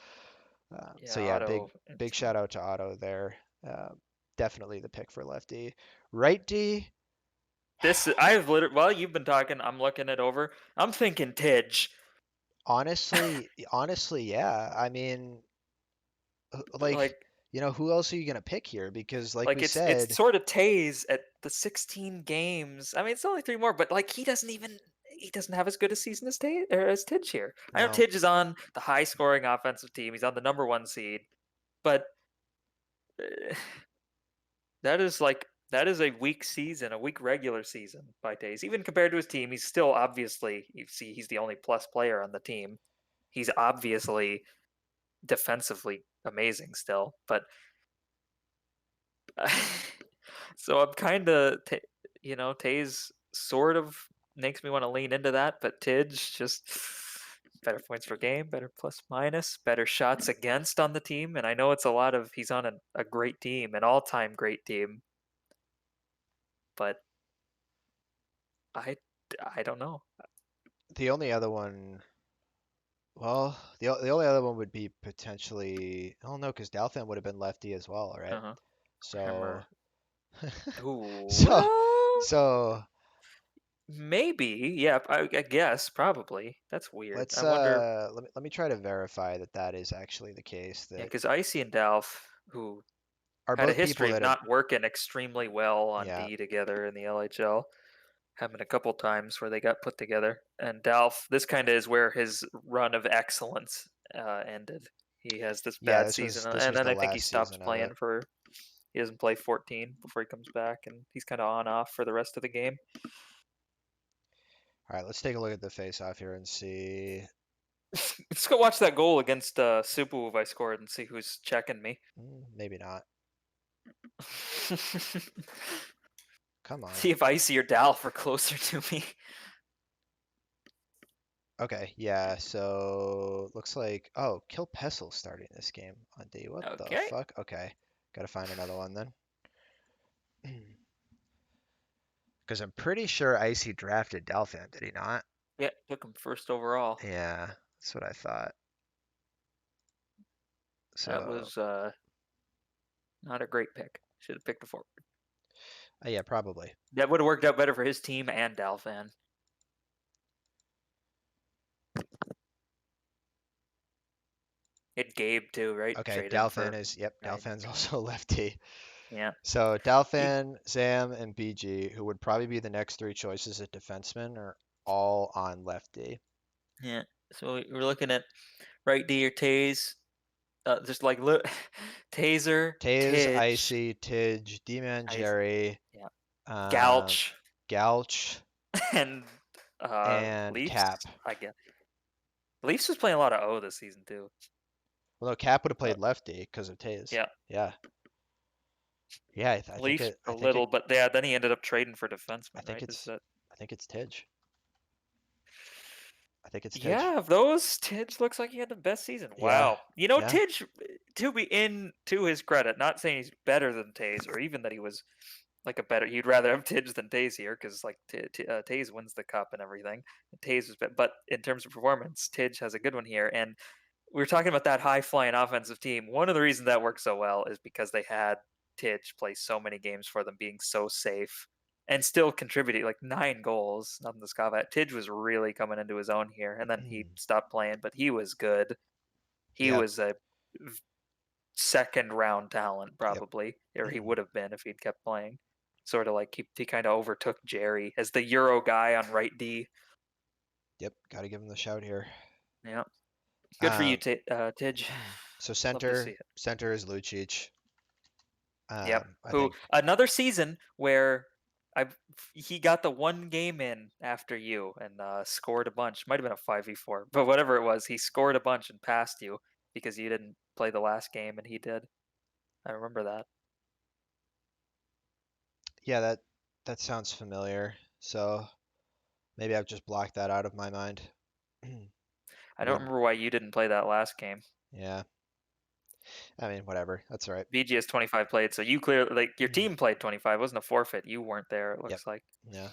yeah, yeah, big Otto. big shout out to Otto there. Uh, Definitely the pick for lefty. Right D, I've literally, while you've been talking, I'm looking it over. I'm thinking Tidge. honestly, yeah. I mean, like, Like, who else are you gonna pick here? Because like we it's said, sort of Tays at the 16 games. I mean, it's only three more, but like he doesn't have as good a season as as Tidge here. I know no, Tidge is on the high scoring offensive team. He's on the number one seed, but uh, that is a weak season, a weak regular season by Tays. Even compared to his team, he's still obviously, you see, he's the only plus player on the team. He's obviously defensively amazing still, but so I'm kind of, Tays sort of makes me want to lean into that, but Tidge just better points per game, better plus minus, better shots against on the team, and I know it's a lot of he's on a great team, an all-time great team, but I I don't know. the only other one. Well, the only other one would be potentially. Oh no, because Dalfan would have been lefty as well, right? Uh-huh. So, Hammer. Ooh, so, well, so maybe. Yeah, I guess probably. That's weird. let's I wonder. let me try to verify that that is actually the case. Yeah, That because Icy and Dalf, who are had a both people history of that have. not working extremely well on Yeah, D together in the LHL. Happened a couple times where they got put together. And Dalf, this kind of is where his run of excellence ended. He has this yeah. bad This was season, this and was then the I think he last stops season of it. playing for. He doesn't play 14 before he comes back, and he's kind of on off for the rest of the game. All right, let's take a look at the face-off here and see. Let's go watch that goal against Supu I scored and see who's checking me. Maybe not. Come on. See if Icy or Dalf are closer to me. Okay, yeah. So looks like Kill Pestle starting this game on D. What the Okay. fuck? Okay, gotta find another one then. Because I'm pretty sure Icy drafted Delphin, did he not? Yeah, took him first overall. Yeah, that's what I thought. That So, was not a great pick. Should have picked a forward. yeah, probably. That would have worked out better for his team and Dalfan. It Gabe too, right? Okay, Traded him Dalphin for is, yep, right. Dalphin's also lefty. Yeah. So He, Dalphin, Zam, and BG, who would probably be the next three choices at defenseman, are all on lefty. yeah. So we're looking at right D or Taze. Just like Taser, Taze, Tidge, Icy, Tidge, D-Man, Ice, Jerry, yeah, um, Gouch, Gouch, and and Leafs. Cap. I guess Leafs was playing a lot of O this season too. Well, no, Cap would have Uh, played lefty because of Taze. yeah, Yeah, yeah. I think Leafs it. a I think it. little, but yeah, then he ended up trading for I defenseman, think right? Is it's. that? I think it's Tidge. I think it's Tidge. Yeah, of those, Tidge looks like he had the best season. Yeah, Wow. You know, yeah. Tidge, to be in to his credit, not saying he's better than Taze or even that he was like a better. You'd rather have Tidge than Taze here because like Taze wins the cup and everything. Taze was, but in terms of performance, Tidge has a good one here. And we were talking about that high flying offensive team. One of the reasons that worked so well is because they had Tidge play so many games for them, being so safe and still contributing like 9 goals. Nothing to scoff at. Tidge was really coming into his own here, and then he stopped playing, but he was good. He Yeah. was a second round talent Yep. probably, or he would have been if he'd kept playing. Sort of like he kind of overtook Jerry as the Euro guy on right D. Yep. Got to give him the shout here. Yeah, good for you, Um, Tidge. so Love to see center it. is Lucic. Yep. I Who think another season where he got the one game in after you and scored a bunch. Might have been a 5v4, but whatever it was, he scored a bunch and passed you because you didn't play the last game and he did. I remember that. yeah, that sounds familiar. So maybe I've just blocked that out of my mind. I don't remember why you didn't play that last game. Yeah. I mean, whatever. That's all right. BG has 25 played, so you clearly like your team played 25. It wasn't a forfeit. You weren't there. It Yep. looks like. Yeah.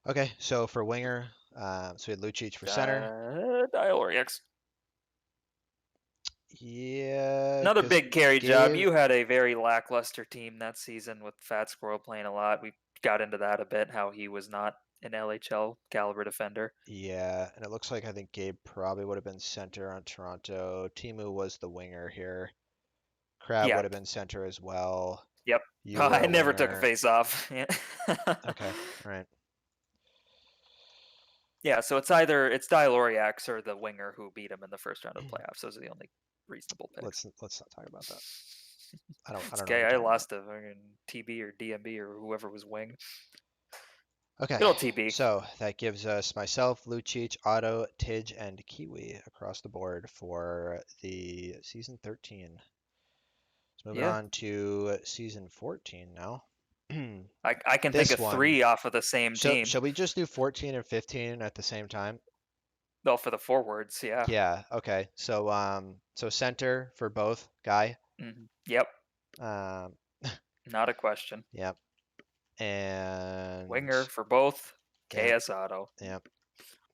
Okay. So for winger, so we had Lucic for center. Dial or X. Yeah. Another 'Cause big carry job. Gabe, You had a very lackluster team that season with Fat Squirrel playing a lot. We got into that a bit, how he was not an LHL caliber defender. Yeah, and it looks like I think Gabe probably would have been center on Toronto. Timu was the winger here. Crab Yeah. would have been center as well. Yep. You were I a never took a winger. face off. Yeah. Okay, all right. Yeah, so it's either Dial or the winger who beat him in the first round of the playoffs. Those are the only reasonable picks. Let's not talk about that. I It's don't know what okay. you're I talking lost to fucking TB or DMB or whoever was wing. about. Okay, Good old TB. so that gives us myself, Lucic, Otto, Tidge, and Kiwi across the board for the season 13. Let's move Yeah. on to season 14 now. I can think This of one. 3 off of the same team. Shall we just do 14 and 15 at the same time? Well, for the forwards, yeah. Yeah, okay. So center for both, Guy. Yep. Um, Not a question. yep. And Winger for both, Yep. KS Auto. Yep.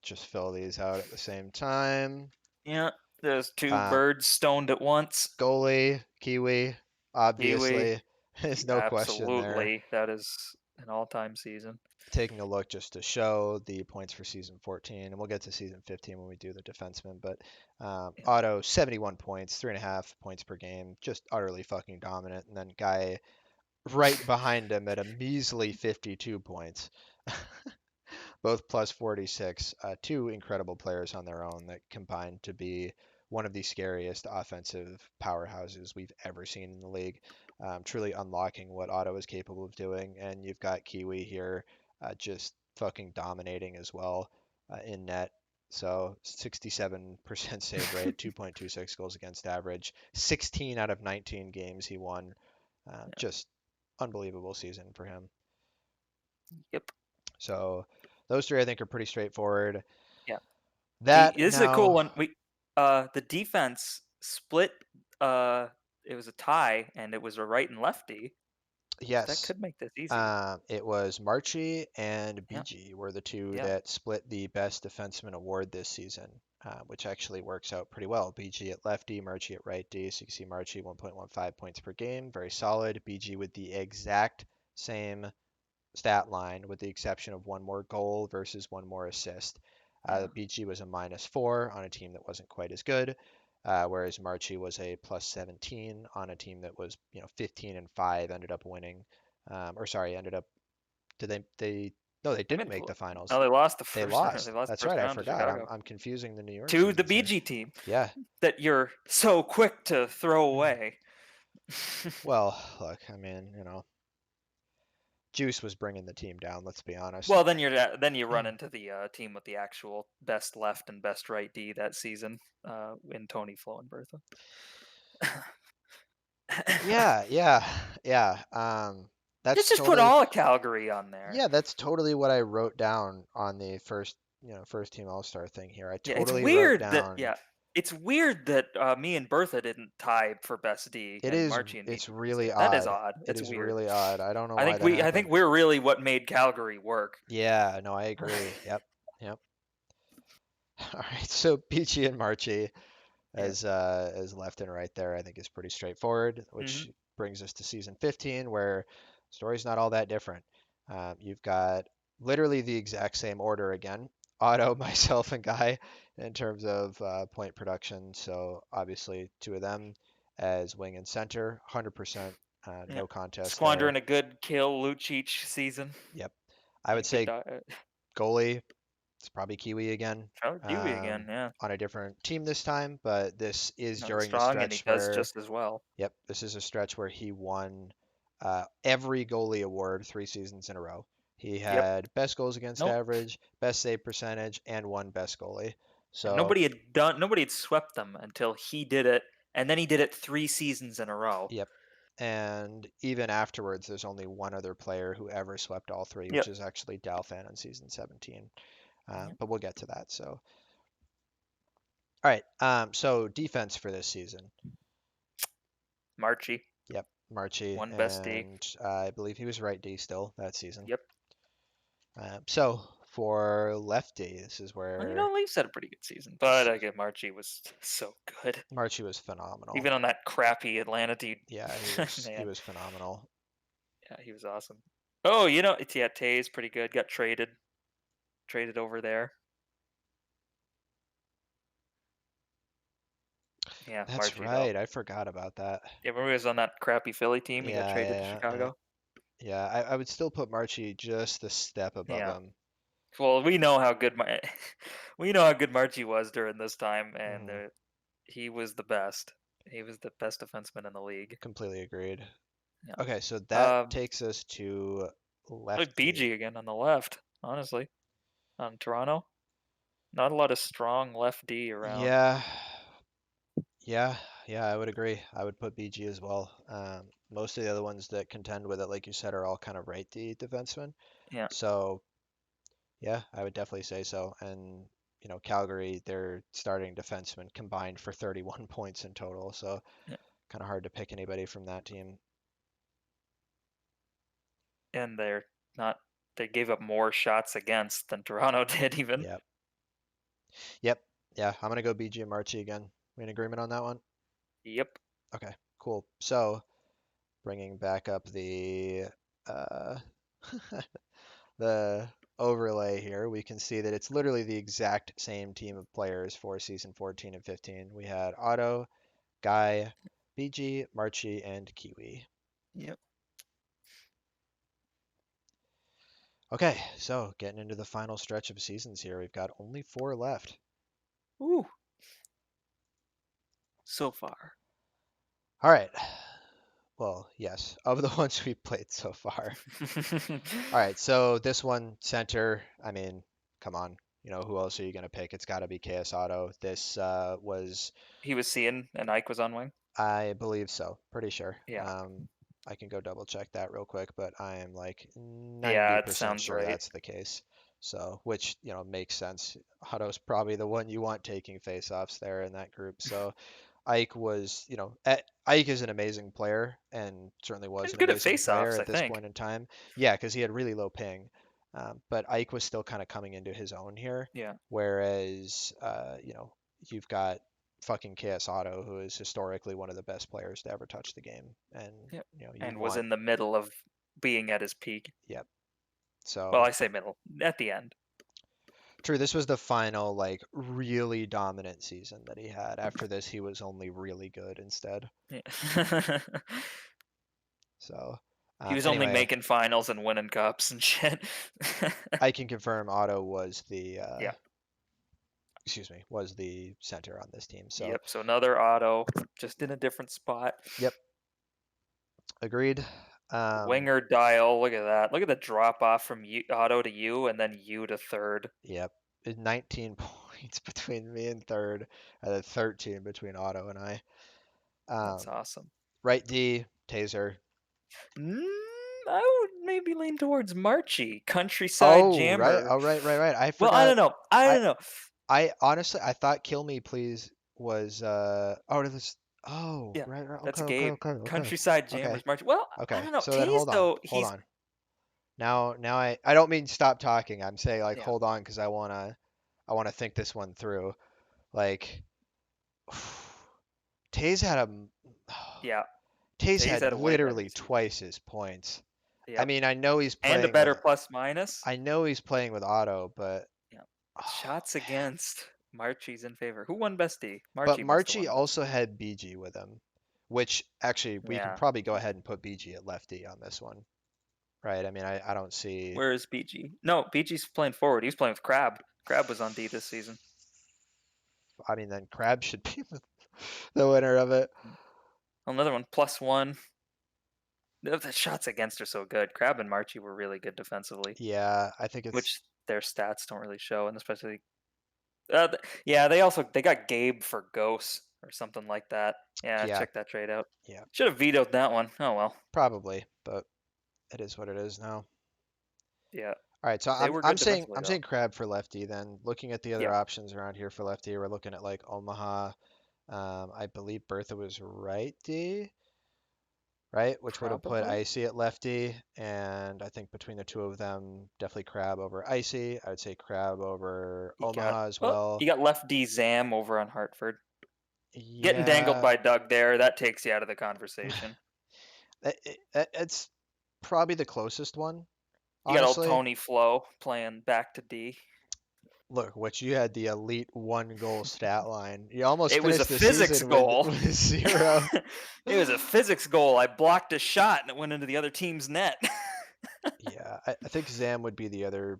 Just fill these out at the same time. Yeah, there's 2 birds stoned at once. Goalie, Kiwi, obviously. There's no question there. Absolutely, that is an all-time season. Taking a look just to show the points for season 14, and we'll get to season 15 when we do the defenseman. But Otto, 71 points, 3.5 points per game, just utterly fucking dominant. And then Guy right behind him at a measly 52 points, both plus 46. 2 incredible players on their own that combine to be one of the scariest offensive powerhouses we've ever seen in the league. Truly unlocking what Otto is capable of doing. And you've got Kiwi here just fucking dominating as well in net. So 67% save rate, 2.26 goals against average, 16 out of 19 games he won. Just unbelievable season for him. Yep. So those 3 I think are pretty straightforward. Yeah. This is a cool one. The defense split. It was a tie, and it was a right and lefty. Yes. That could make this easy. It was Marchie and BG were the 2 that split the best defenseman award this season, which actually works out pretty well. BG at lefty, Marchie at right D. So you can see Marchie 1.15 points per game, very solid. BG with the exact same stat line with the exception of 1 more goal versus 1 more assist. BG was a -4 on a team that wasn't quite as good, whereas Marchie was a +17 on a team that was 15 and 5, ended up winning. Ended up. No, they didn't make the finals. No, they lost the first. They lost. They lost That's the first right. I round to forgot. Chicago. I'm confusing the New York to the seasons here. BG team. Yeah. That you're so quick to throw away. Well, look, I mean, Juice was bringing the team down. Let's be honest. Well, then you run into the team with the actual best left and best right D that season, in Tony, Flo, and Bertha. Yeah. That's just put all of Calgary on there. Yeah, that's totally what I wrote down on the first team All-Star thing here. I totally wrote down. It's weird that me and Bertha didn't tie for best D. It and is. Marchie and It's me really did. odd. That is odd. It is weird. really odd. I don't know why I think we're really what made Calgary work. Yeah. No, I agree. Yep. All right. So BG and Marchie as left and right there, I think is pretty straightforward, which brings us to season 15, where the story's not all that different. You've got literally the exact same order again. Otto, myself, and Guy in terms of point production. So obviously two of them as wing and center, 100%, Yeah. no contest there. Squandering a good kill Lucic season. Yep. I would Yeah, good say goalie, it's probably Kiwi again. oh, Dewey again, yeah. On a different team this time, but this is Not during the strong, and he stretch does where, just as well. yep, this is a stretch where he won every goalie award 3 seasons in a row. He Yep. had best goals against Nope. average, best save percentage, and won best goalie. And So, nobody had swept them until he did it, and then he did it 3 seasons in a row. yep. And even afterwards, there's only one other player who ever swept all three, which Yep. is actually Dyal in season 17. Yep. But we'll get to that. So, all right. So defense for this season. Marchie, Yep, Marchie, one best D. and I believe he was right D still that season. Yep. So for lefty, this is Well, where Leafs had a pretty good season, this, but again, Marchie was so good. Marchie was phenomenal. Even on that crappy Atlanta team, Yeah, he man, was phenomenal. yeah, he was awesome. Oh, yeah, Tay's pretty good. Got traded over there. Yeah, That's Marchie though. right. I forgot about that. Yeah, remember he was on that crappy Philly team. He got Yeah, traded to yeah, yeah. Chicago. Yeah, I would still put Marchie just a step above Yeah. him. Well, we know how good we know how good Marchie was during this time, and Hmm. he was the best. He was the best defenseman in the league. Completely agreed. Yeah. Okay, so that Um, takes us to like lefty. BG again on the left. Honestly, on Toronto, not a lot of strong left D around. Yeah, yeah, yeah, I would agree. I would put BG as well. Most of the other ones that contend with it, like you said, are all kind of right D defensemen. Yeah. So yeah, I would definitely say so. And Calgary, their starting defensemen combined for 31 points in total. So Yeah. kind of hard to pick anybody from that team. And they gave up more shots against than Toronto did even. Yep. Yep. Yeah, I'm gonna go BG and Marchie again. We in agreement on that one? Yep. Okay, cool. So bringing back up the uh, the overlay here, we can see that it's literally the exact same team of players for season 14 and 15. We had Otto, Guy, BG, Marchie, and Kiwi. Yep. Okay, so getting into the final stretch of seasons here, we've got only 4 left. Ooh. So far. All right. Well, yes, of the ones we played so far. All right, so this one, center, I mean, come on. Who else are you going to pick? It's got to be KS Auto. This was, He was seeing, and Ike was on wing. I believe so, pretty sure. Yeah. I can go double check that real quick, but I am like Yeah, it 90% sounds sure right. that's the case. So, which, makes sense. Auto's probably the one you want taking face-offs there in that group. So, Ike was, Ike is an amazing player and certainly was He's an good at amazing player face-offs, I at this think. point in time. Yeah, because he had really low ping. But Ike was still kind of coming into his own here. Yeah. Whereas, you've got fucking KS Auto, who is historically one of the best players to ever touch the game. And, Yep. you'd And was want, in the middle of being at his peak. yep. Well, So, I say middle. At the end. true, this was the final, like, really dominant season that he had. After this, he was only really good instead. Yeah. So, He was only anyway, making finals and winning cups and shit. I can confirm Otto was the Yeah. was the center on this team. So, Yep. So another auto, just in a different spot. yep, agreed. Winger Dial. Look at that. Look at the drop off from auto to you, and then you to third. Yep, 19 points between me and third, and then 13 between Otto and I. That's Um, awesome. right D, Taser. I would maybe lean towards Marchie, Countryside Oh, right. Jammer. Oh, right. I Well, I forgot. don't know. I I don't know. I honestly I thought Kill Me Please was this. Oh, Yeah, right. that's Okay. Gabe. Countryside Okay. Jammers Marchie. Well, I Okay. don't know. So then Taze hold on. though, Hold he's on. Now I don't mean stop talking. I'm saying like yeah, hold on because I wanna think this one through. Like Taze had a yeah. Taze Taze had had a way better literally season. twice his points. I Yep. mean, I know he's And a playing with. better plus minus. I know he's playing with Otto, but Yeah. oh, Shots man. against. Marchie's in favor. Who won best D? But Marchie must have Marchi won best also D. had BG with him, which actually we can Yeah. probably go ahead and put BG at lefty on this one, right? I mean, I don't see. Where is BG? No, BG's playing forward. He's playing with Crab. Crab was on D this season. I mean, then Crab should be the winner of it. Another one, +1. The shots against are so good. Crab and Marchie were really good defensively, Yeah, I think it's. which their stats don't really show, and especially. Yeah, they got Gabe for Ghost or something like that. Yeah, Yeah, check that trade out. yeah, Should have vetoed that one. Oh well. probably, but it is what it is now. Yeah, All right, so they I'm were I'm good saying defensively I'm though. saying Crab for lefty. Then looking at the other Yep, options around here for lefty, we're looking at like Omaha. I believe Bertha was righty, right? Which would have put probably. Icy at lefty, and I think between the two of them, definitely Crab over Icy. I would say Crab over You got Omaha as oh, well. you got left D Zam over on Hartford. Getting dangled Yeah, by Doug there, that takes you out of the conversation. it's probably the closest one, You got old honestly. Tony Flo playing back to D. Look, what you had the elite 1 goal stat line. You almost It was a finished the physics season with goal. with 0. It was a physics goal. I blocked a shot and it went into the other team's net. Yeah, I think Zam would be the other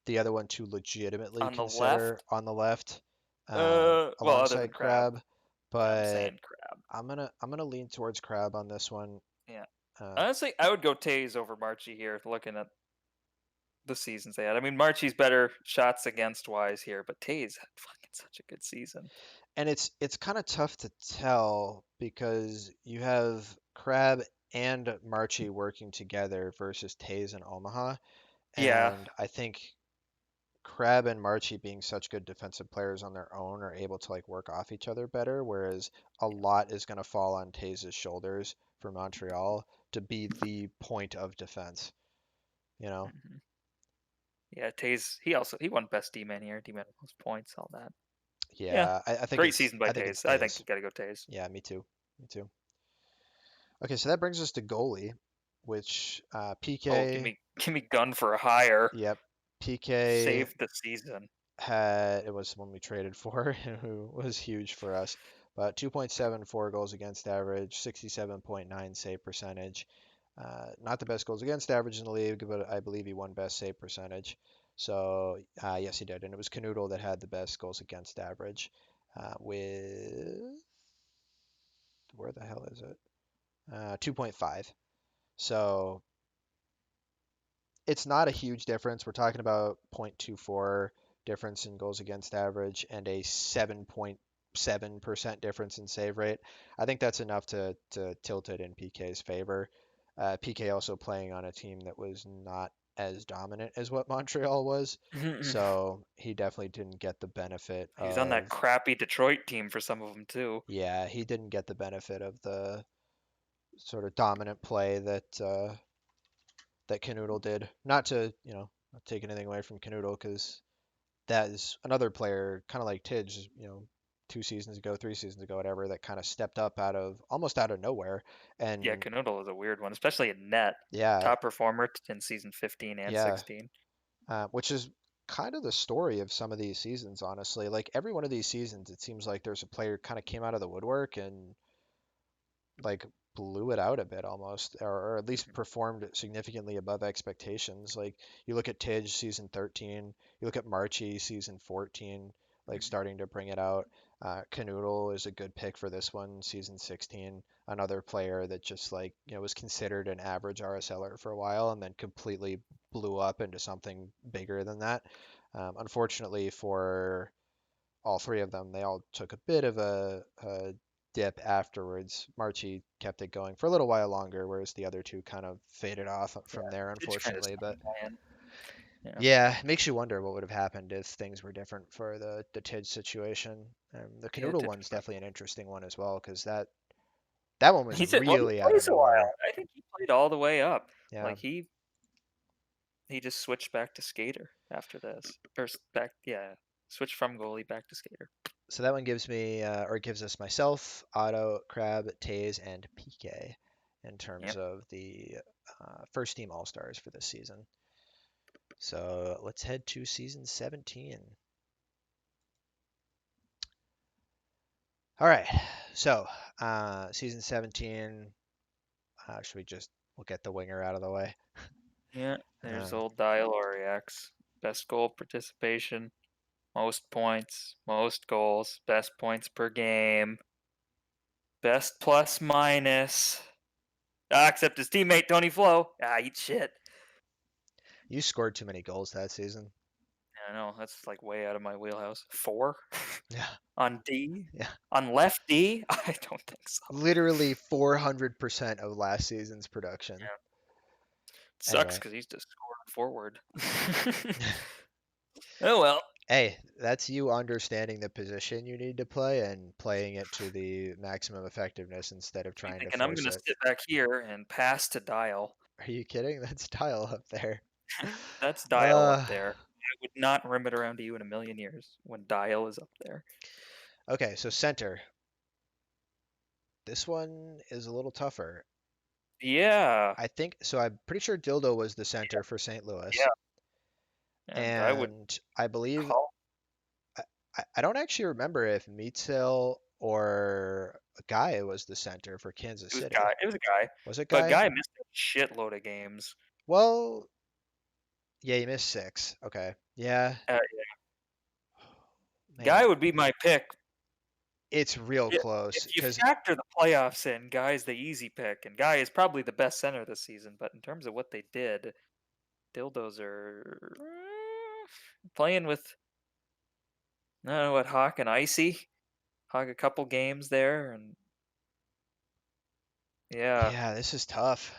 one to legitimately On the consider left, on the left, well, other than alongside Crab, Crab, I'm but saying Crab. I'm gonna lean towards Crab on this one. Yeah, Uh, honestly, I would go Taze over Marchie here. Looking at the seasons they had, I mean, Marchie's better shots against wise here, but Taze had fucking such a good season. and it's kind of tough to tell because you have Crab and Marchie working together versus Taze and Omaha, Yeah, and I think Crab and Marchie being such good defensive players on their own are able to like work off each other better, whereas a lot is going to fall on Taze's shoulders for Montreal to be the point of defense, you know? hmm yeah. Taze, he won best D man here. D man most points, all that. Yeah, Yeah, I think great it's season by I think it's Taze. I think Taze. you gotta go Taze. Yeah, me too. Me too. Okay, so that brings us to goalie, which Oh, PK, give me gun for a hire. yep, PK Save the season. had it was one we traded for, who was huge for us. But 2.74 goals against average, 67.9 save percentage. Not the best goals against average in the league, but I believe he won best save percentage. So yes, he did, and it was Canoodle that had the best goals against average. With where the hell is it? 2.5. So it's not a huge difference. We're talking about 0.24 difference in goals against average and a 7.7% difference in save rate. I think that's enough to tilt it in PK's favor. PK also playing on a team that was not as dominant as what Montreal was, so he definitely didn't get the benefit He was on that of, crappy Detroit team for some of them too. yeah, he didn't get the benefit of the sort of dominant play that Canoodle did. Not to, not take anything away from Canoodle because that is another player, kind of like Tidge, 2 seasons ago, 3 seasons ago, whatever, that kind of stepped up almost out of nowhere. Yeah, And Canoodle is a weird one, especially in net. yeah, Top performer in season 15 and yeah, 16. which is kind of the story of some of these seasons, honestly. Like every one of these seasons, it seems like there's a player kind of came out of the woodwork and like blew it out a bit almost, or at least Mhm. performed significantly above expectations. Like you look at Tidge season 13, you look at Marchie season 14, like Mhm. starting to bring it out. Canoodle is a good pick for this one, season 16. Another player that just like, was considered an average RSLer for a while and then completely blew up into something bigger than that. Unfortunately for all three of them, they all took a bit of a dip afterwards. Marchi kept it going for a little while longer, whereas the other two kind of faded off Yeah, from there, Tidge kind of unfortunately. But stung Ryan. Yeah, yeah, it makes you wonder what would have happened if things were different for the Tidge situation. The yeah, Canoodle Tidge one's was fun. definitely an interesting one as well, because that one was He really out of plays a nowhere. while. I think he played all the way up. Yeah. Like he just switched back to skater after this, or back yeah, switched from goalie back to skater. So that one gives me, or gives us myself, Otto, Crab, Taze, and PK. in terms Yep. of the first team All Stars for this season. So let's head to season 17. All right. So season 17. Should we just we'll get the winger out of the way? Yeah, there's Uh, old Dyal Oriax. Best goal participation, most points, most goals, best points per game, best plus minus. Except his teammate Tony Flo. Eat shit. you scored too many goals that season. I know that's like way out of my wheelhouse. 4 Yeah. on D, Yeah. on left D. I don't think so. Literally 400% of last season's production. Yeah. Sucks Anyway. because he's just scoring forward. Oh well. Hey, that's you understanding the position you need to play and playing it to the maximum effectiveness instead of I'm trying to thinking I'm force gonna it. sit back here and pass to Dial. Are you kidding? That's Dial up there. That's Dial up there. I would not rim it around to you in a million years when Dial is up there. Okay, so center. This one is a little tougher. Yeah. I think so. I'm pretty sure Dildo was the center for St. Yeah. Louis, And I would and I believe call I don't actually remember if Meatsill or Guy was the center for Kansas it was City. Guy. It was a Guy. Was it But Guy? Guy missed a shitload of games. Well, yeah, he missed 6. Okay, yeah, Guy man, would be my pick. it's real close If you because factor the playoffs in, Guy's the easy pick, and Guy is probably the best center this season. But in terms of what they did, Dildos are playing with I don't know what Hawk and Icy. Hawk a couple games there, and yeah, yeah, this is tough.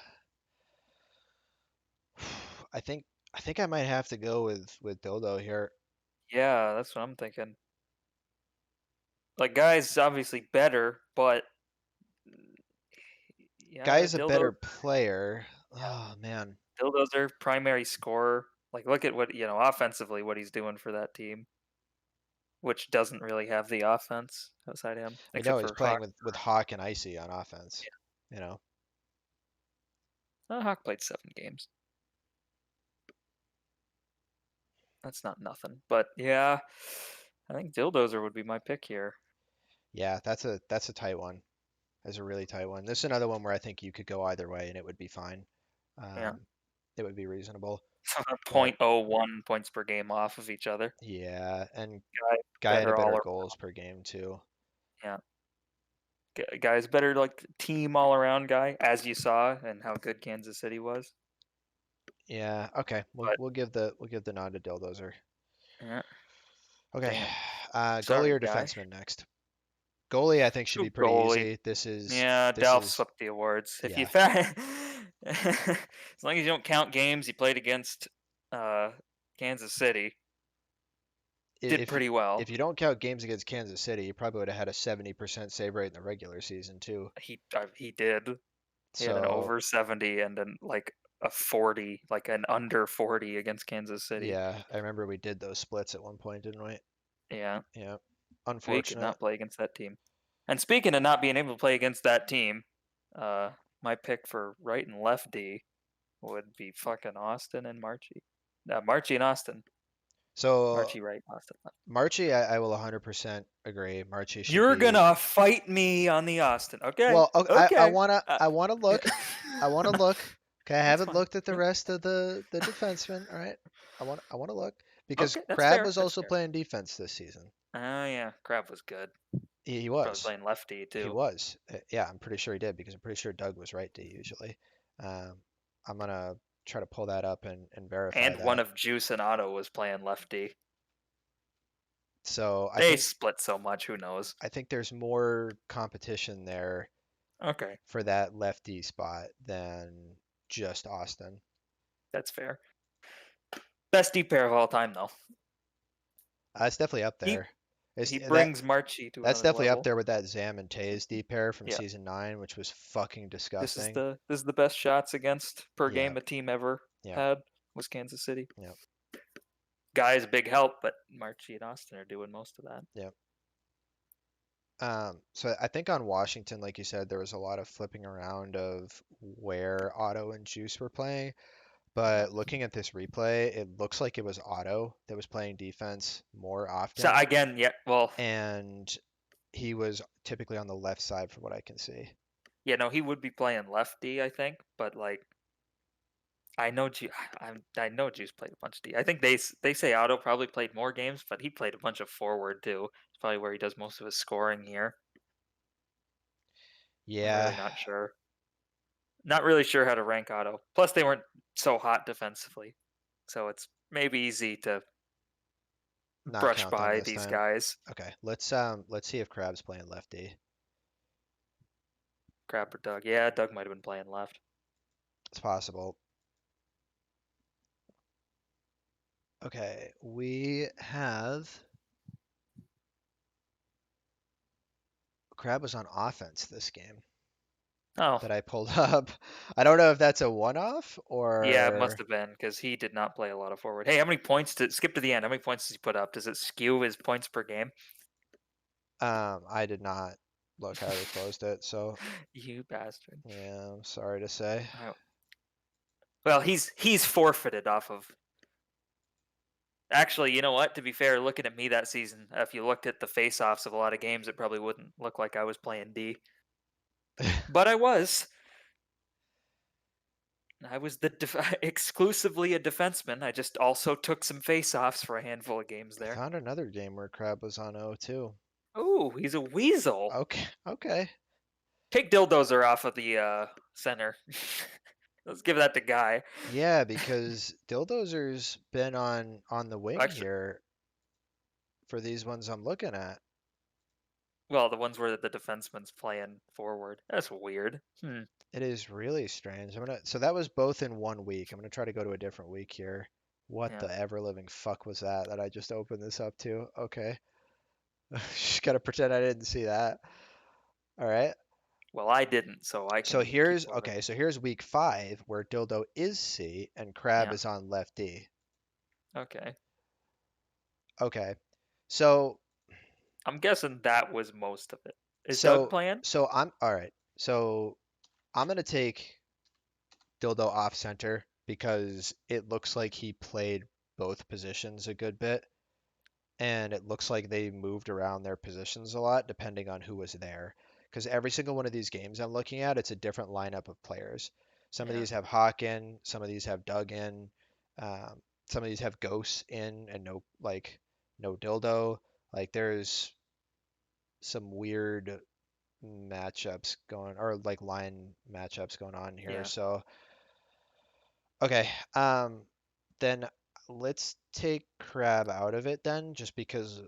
I think I think I might have to go with Dildo here. yeah, that's what I'm thinking. Like Guy's obviously better, but yeah, Guy's a better player. Oh man. Dildos are primary scorer. Like look at what offensively what he's doing for that team, which doesn't really have the offense outside him, I know except he's for playing Hawk. with Hawk and Icy on offense. You know. Hawk played 7 games. That's not nothing. But yeah, I think Dildozer would be my pick here. Yeah, that's a tight one. That's a really tight one. This is another one where I think you could go either way and it would be fine. Yeah. It would be reasonable. But 0.01 points per game off of each other. yeah, and Guy Guy had a better all better around. goals per game too. Yeah. Guy's better like team all around guy, as you saw and how good Kansas City was. Yeah, okay. But We'll give the nod to Dildozer. yeah, Okay. damn. Goalie Sorry, or Guy. defenseman next? Goalie I think should Go be pretty goalie. easy. Yeah, This Dalf is swept the awards. If you yeah. as long as you don't count games he played against Kansas City, did If you pretty well. if you don't count games against Kansas City, you probably would have had a 70% save rate in the regular season too. He did. He had an So, over 70 and then like a 40, like an under 40 against Kansas City. yeah, I remember we did those splits at one point, didn't we? Yeah, Yeah. we could Unfortunate. not play against that team. And speaking of not being able to play against that team, my pick for right and left D would be fucking Austin and Marchie. Marchie and Austin. So, Marchie right, Austin left. Marchie, I will 100% agree. Marchie should You're be. gonna fight me on the Austin, okay? Well, okay, Okay. I wanna look. I wanna look. Okay, I That's haven't fine. looked at the rest of the defensemen. All right, I wanna look because Okay, that's Crab fair. was That's also fair. playing defense this season. Oh yeah, Crab was good. He Probably was. playing lefty He too. was. Yeah, I'm pretty sure he did because I'm pretty sure Doug was right D usually. Um, I'm gonna try to pull that up and verify And one that. of Juice and Otto was playing lefty. So They split so much, who knows? I think there's more competition there Okay, for that lefty spot than just Austin. that's fair. Best deep pair of all time, though. It's definitely up He there. It's he that brings Marchie to that's another definitely up level. there with that Zam and Taze D pair from Yeah, season 9, which was fucking disgusting. this is the best shots against per Yeah, game a team ever yeah, had was Kansas City. yeah, Guy's a big help, but Marchie and Austin are doing most of that. yeah. So I think on Washington, like you said, there was a lot of flipping around of where Otto and Juice were playing. Yeah. But looking at this replay, it looks like it was Otto that was playing defense more So often, again, yeah. Well, and he was typically on the left side from what I can see. yeah. No, he would be playing lefty, I think. But like, I know I know Juice played a bunch of D. I think they say Otto probably played more games, but he played a bunch of forward too. It's probably where he does most of his scoring here. I'm Yeah, really not sure. Not really sure how to rank Otto. Plus, they weren't so hot defensively, so it's maybe easy to not brush count them by this these time. guys. Okay, let's see if Crab's playing lefty. Crab or Doug? Yeah, Doug might have been playing left. It's possible. Okay, we have Crab was on offense this game Oh, that I pulled up. I don't know if that's a one-off yeah, it must or have been because he did not play a lot of forward. Hey, how many points did skip to the end? How many points does he put up? Does it skew his points per game? I did not look. I already closed it, so You bastard. yeah, I'm sorry to say. Oh. Well, he's forfeited off of. Actually, you know what? To be fair, looking at me that season, if you looked at the face-offs of a lot of games, it probably wouldn't look like I was playing D. But I was. I was exclusively a defenseman. I just also took some face-offs for a handful of games I there. found another game where Crab was on O too. Ooh, he's a weasel. Okay, okay. Take Dildozer off of the center. Let's give that to Guy. Yeah, because Dildozer's been on the wing Actually, here for these ones I'm looking at. well, the ones where the defenseman's playing forward. That's weird. Hmm. It is really strange. So that was both in 1 week. I'm gonna try to go to a different week here. What Yeah. the ever living fuck was that I just opened this up to? Okay. Just gotta pretend I didn't see that. All right. Well, I didn't, so I So can keep here's moving. okay, so here's week 5 where Dildo is C and Crab Yeah. is on left D. Okay. Okay. So I'm guessing that was most of it. Is Doug so playing? so I'm all right. So I'm gonna take Dildo off center because it looks like he played both positions a good bit, and it looks like they moved around their positions a lot depending on who was there. Because every single one of these games I'm looking at, it's a different lineup of players. Some of Yeah. these have Hawk in, some of these have Doug in, some of these have Ghosts in, and no Dildo. Like there's some weird matchups going, or like line matchups going on here. Yeah. So okay, then let's take Crab out of it then, just because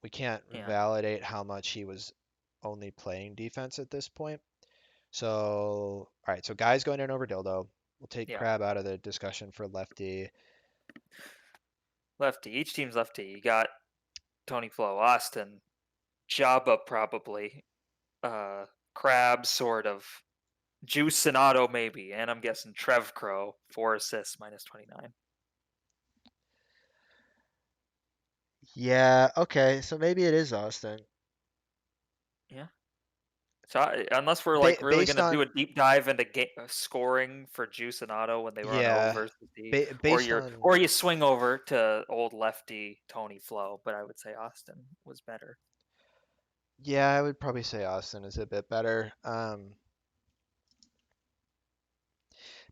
we can't Yeah. validate how much he was only playing defense at this point. So, all right, so Guy's going in over Dildo. We'll take Yeah. Crab out of the discussion for lefty. Lefty. Each team's lefty. You got Tony Flo, Austin, Jabba probably, uh, Crab sort of, Juice and Otto maybe, and I'm guessing Trev Crow 4 assists -29. Yeah, okay, so maybe it is Austin. Yeah. So unless we're like really Based gonna do on, a deep dive into scoring for Juice and Otto when they were on O yeah, versus D, based on, or you swing over to old lefty Tony Flo, but I would say Austin was better. yeah, I would probably say Austin is a bit better.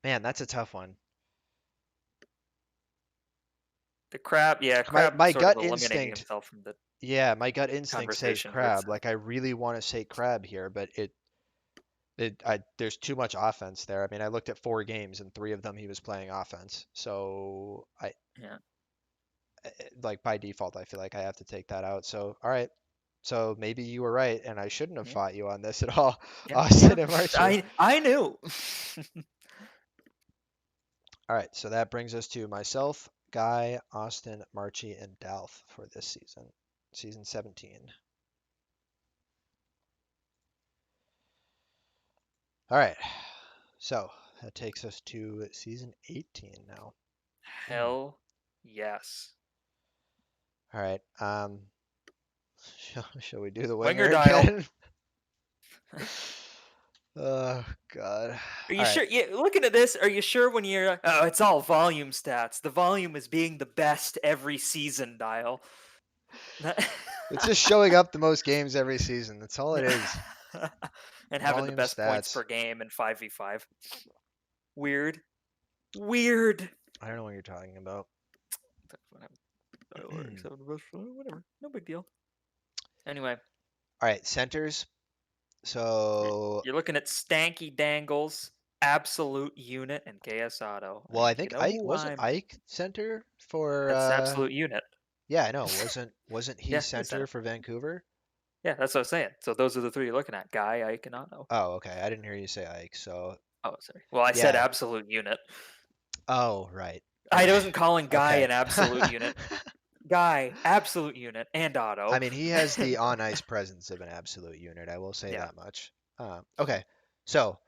Man, that's a tough one. The Crab, yeah, My Crab my sort of gut eliminating instinct, himself from the yeah, my gut instinct says conversation for a Crab. second. Like I really want to say Crab here, but there's too much offense there. I mean, I looked at 4 games and 3 of them he was playing offense. So Yeah, like by default, I feel like I have to take that out. So all right. So maybe you were right, and I shouldn't have yeah, fought you on this at all, yeah, yeah. Austin and Archie. I knew. All right, so that brings us to myself, Guy, Austin, Marchie, and Dalf for this season, season 17. All right, so that takes us to season 18 now. Hell yes. All right, Shall we do the Winger winger dial. again? Oh God. Are All you right. sure? Yeah, looking at this, are you sure when you're? Oh, it's all volume stats. The volume is being the best every season, Dial. It's just showing up the most games every season. That's all it is. And having the Volume best points stats. per game in 5v5. Weird. Weird. I don't know what you're talking about. Whatever. No big deal. Anyway, All right, centers. So, you're looking at Stanky Dangles, Absolute Unit, and KS Auto. well, I And you think know Ike who wasn't I'm. Ike center for. That's Absolute Unit. Yeah, I know. Wasn't he Yeah, center for Vancouver? Yeah, that's what I was saying. So those are the three you're looking at: Guy, Ike, and Otto. Oh, okay. I didn't hear you say Ike. So, Oh, sorry. Well, I said yeah. Absolute Unit. Oh, right. I Okay. wasn't calling Guy Okay. an Absolute Unit. Guy, Absolute Unit, and Otto. I mean, he has the on-ice presence of an absolute unit. I will say Yeah. that much. Okay. So,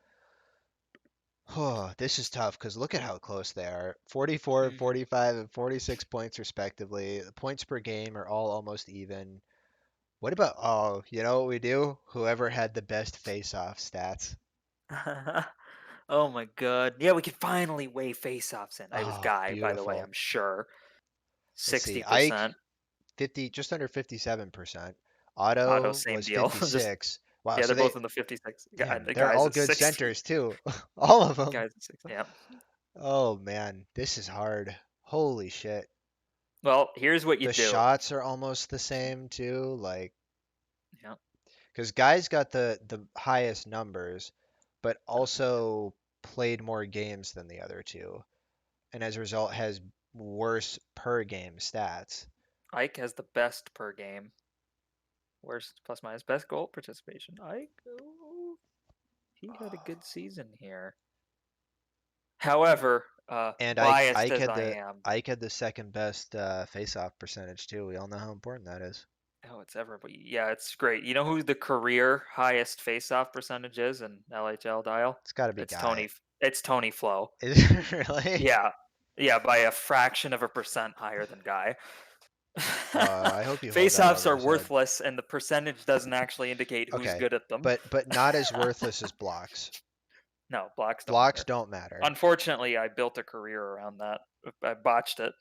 this is tough because look at how close they are. 44, Mhm. 45, and 46 points respectively. The points per game are all almost even. What about, oh, you know what we do? Whoever had the best face-off stats. Oh my god. Yeah, we can finally weigh face-offs in. It was Oh, Guy, by the way, beautiful. I'm sure. Let's see. 60%. Ike, 50, just under 57%. Otto, Otto same was deal. Just 56. Wow, yeah, so they're they, both in the 56. And damn, the they're guy's all at good 60. centers too. All of them. Guys at 60. Yeah. Oh man, this is hard. Holy shit. Well, here's what you The do. shots are almost the same too, like Yeah. because guys got the highest numbers, but also played more games than the other two, and as a result has worse per game stats. Ike has the best per game. Worst plus minus best goal participation. Ike, oh, he had a good season here. However, And biased as I am, Ike had the second best face-off percentage too. We all know how important that is. oh, it's ever. But yeah, it's great. You know who the career highest face-off percentage is in LHL Dial? It's got to be It's Guy. Tony. It's Tony Flo. Is it really? Yeah, yeah, by a fraction of a percent higher than Guy. I hope you hold that Face-offs over are his head. worthless, and the percentage doesn't actually indicate who's Okay, good at them. but not as worthless as blocks. No, blocks don't Blocks matter. don't matter. Unfortunately, I built a career around that. I botched it.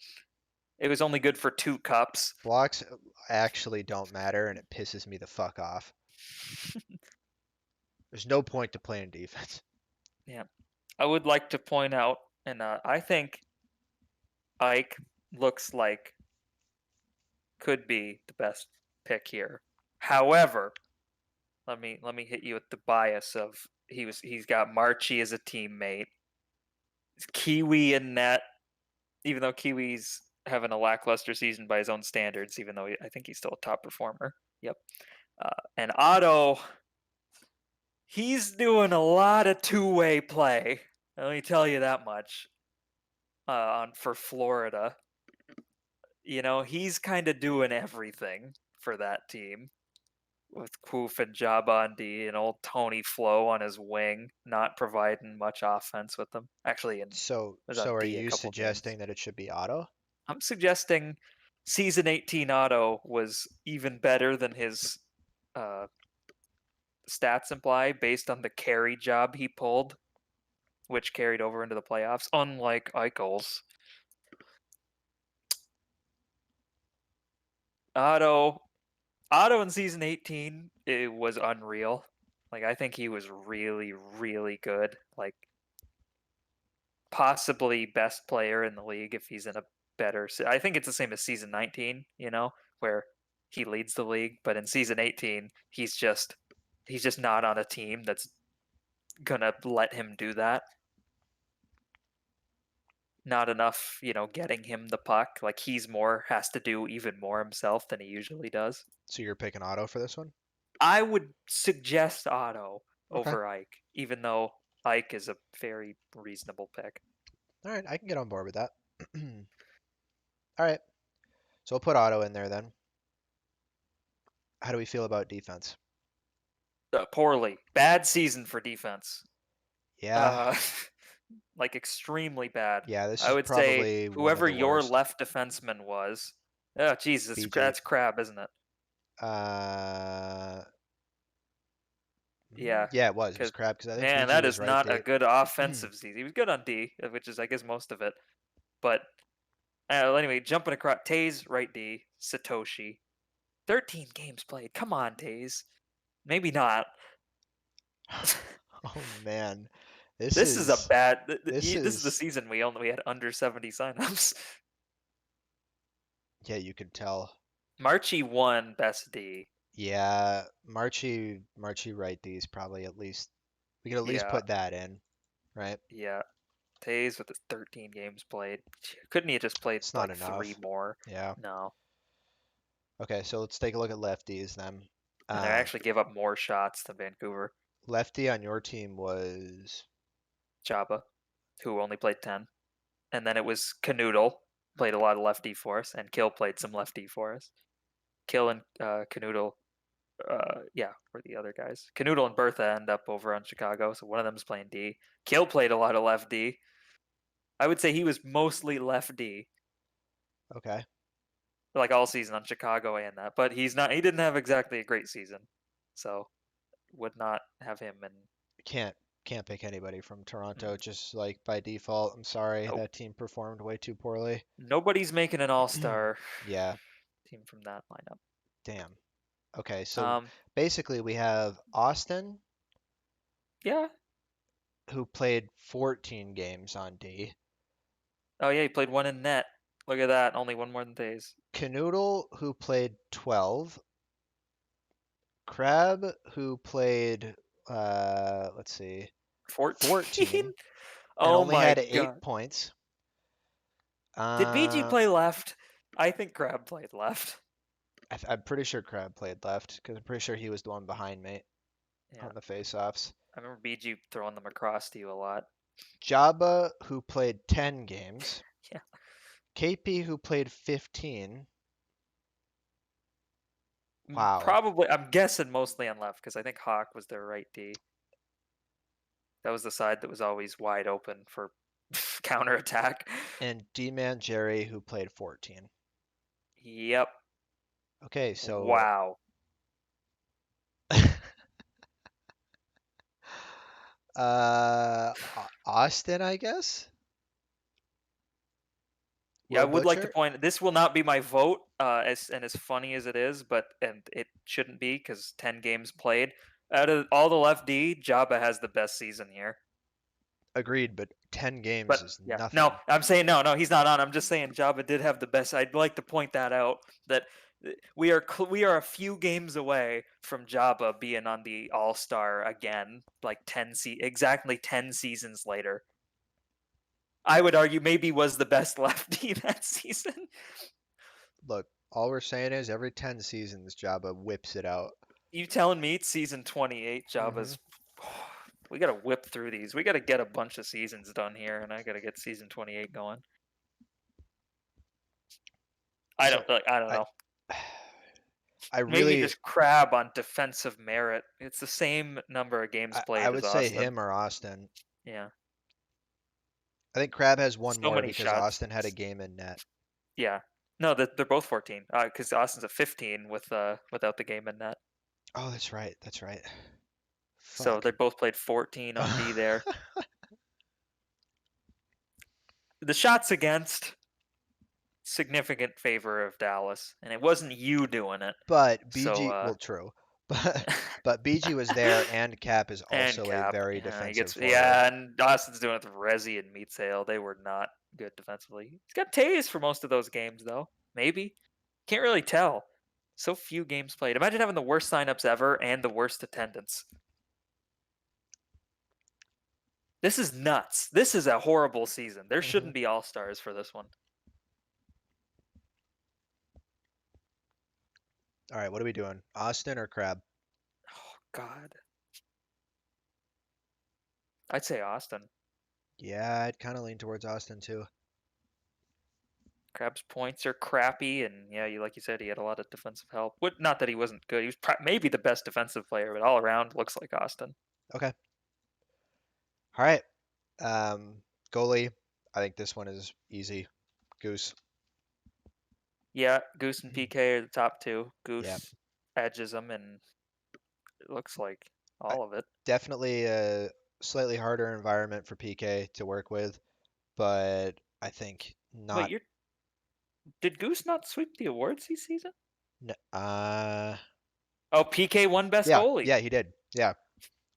It was only good for 2 cups. Blocks actually don't matter, and it pisses me the fuck off. There's no point to playing defense. Yeah. I would like to point out, and I think Ike looks like could be the best pick here. However, let me hit you with the bias of he's got Marchie as a teammate. Kiwi in net, even though Kiwi's having a lackluster season by his own standards, even though I think he's still a top performer. Yep. And Otto, he's doing a lot of two-way play. Let me tell you that much. For Florida, you know, he's kind of doing everything for that team with Quoof and Jabandi and old Tony Flo on his wing, not providing much offense with them. Actually, So, was so on are D a you couple games. suggesting that it should be Otto? I'm suggesting season 18 Otto was even better than his uh, stats imply based on the carry job he pulled, which carried over into the playoffs, unlike Eichel's. Otto in season 18, it was unreal. Like, I think he was really, really good. Like, possibly best player in the league if he's in a better. I think it's the same as season 19, you know, where he leads the league. But in season 18, he's just not on a team that's gonna let him do that. Not enough, you know, getting him the puck. Like has to do even more himself than he usually does. So you're picking Otto for this one? I would suggest Otto Okay. over Ike, even though Ike is a very reasonable pick. All right, I can get on board with that. All right. So we'll put Otto in there then. How do we feel about defense? Poorly. Bad season for defense. Yeah. Like extremely bad. Yeah, this I is would say probably one of whoever the your worst. left defenseman was. Oh, Jesus, BG. that's crap, isn't it? Uh, Yeah, yeah, it was. It was because Crab because I think man, BG that was is right not a D. good offensive season. He was good on D, which is I guess most of it. But anyway, jumping across Taze right D, Satoshi, 13 games played. Come on, Taze. Maybe not. Oh man, this This is a is bad. this This is the is season we had under 70 signups. yeah, you could tell. Marchie won best D. Yeah, Marchie right D's probably at least we could at least Yeah, put that in, right? yeah. Taze with his 13 games played. Couldn't he have just played It's not like 3 enough. more? Yeah. No. Okay, so let's take a look at lefties then. And they actually gave up more shots than Vancouver. Lefty on your team was Jabba, who only played 10. And then it was Canoodle, played a lot of lefty for us, and Kill played some lefty for us. Kill and Canoodle, yeah, were the other guys. Canoodle and Bertha end up over on Chicago, so one of them is playing D. Kill played a lot of left D. I would say he was mostly left D, okay. like all season on Chicago and that. But he didn't have exactly a great season, so would not have him in. Can't can't pick anybody from Toronto Mm, just like by default. I'm sorry, nope. that team performed way too poorly. Nobody's making an all-star Yeah, team from that lineup. damn. Okay, so Um, basically we have Austin yeah. who played 14 games on D. Oh yeah, he played one in net. Look at that, only one more than Taze. Canoodle who played 12. Crab who played let's see 14? 14 and Oh only my had 8 god. points. Did BG Uh play left? I think Crab played left. I'm pretty sure Crab played left because I'm pretty sure he was the one behind me Yeah. on the face-offs. I remember BG throwing them across to you a lot. Jabba who played 10 games. Yeah. KP who played 15. Wow. Probably, I'm guessing mostly on left because I think Hawk was their right D. That was the side that was always wide open for counterattack. And D-Man Jerry who played 14. Yep. Okay, so Wow. Austin, I guess? Yeah, I Will would like to Butcher? point. This will not be my vote, as funny as it is, and it shouldn't be because 10 games played. Out of all the left D, Jabba has the best season here. Agreed, but 10 games But is yeah, no, nothing. I'm saying no, he's not on. I'm just saying Jabba did have the best. I'd like to point that out that we are a few games away from Jabba being on the All Star again, like exactly 10 seasons later. I would argue maybe was the best lefty that season. Look, all we're saying is every 10 seasons, Jabba whips it out. You telling me it's season 28? Hmm. Jabba's. We gotta whip through these. We gotta get a bunch of seasons done here, and I gotta get season 28 going. I So don't like. I don't I know. I Maybe really just Crab on defensive merit. It's the same number of games I played as would say Austin. him or Austin. Yeah. I think Crab has one So more many because shots. Austin had a game in net. Yeah. No, they're both 14. Because Austin's at 15 with without the game in net. Oh, that's right. That's right. So Fuck. they both played 14 on D there. The shots against significant favor of Dallas, and it wasn't you doing it. But So BG, well, true. But BG was there, and Cap is and also a Cap, very yeah, he defensive gets forward. and Austin's doing it with Resi and Meat Sale. They were not good defensively. He's got Taze for most of those games though. Maybe can't really tell. So few games played. Imagine having the worst signups ever and the worst attendance. This is nuts. This is a horrible season. There Hmm. shouldn't be all stars for this one. All right, what are we doing? Austin or Crab? Oh God, I'd say Austin. Yeah, I'd kind of lean towards Austin too. Crab's points are crappy, and yeah, like you said, he had a lot of defensive help. Not that he wasn't good. He was maybe the best defensive player, but all around looks like Austin. Okay. All right. Um, Goalie. I think this one is easy. Goose. Yeah, Goose and PK are the top two. Yeah. Goose edges them, and it looks like I- all of it. Definitely a slightly harder environment for PK to work with, but I think Wait, not. did Goose not sweep the awards this season? Uh, Oh, PK won best yeah, goalie. yeah, he did. Yeah,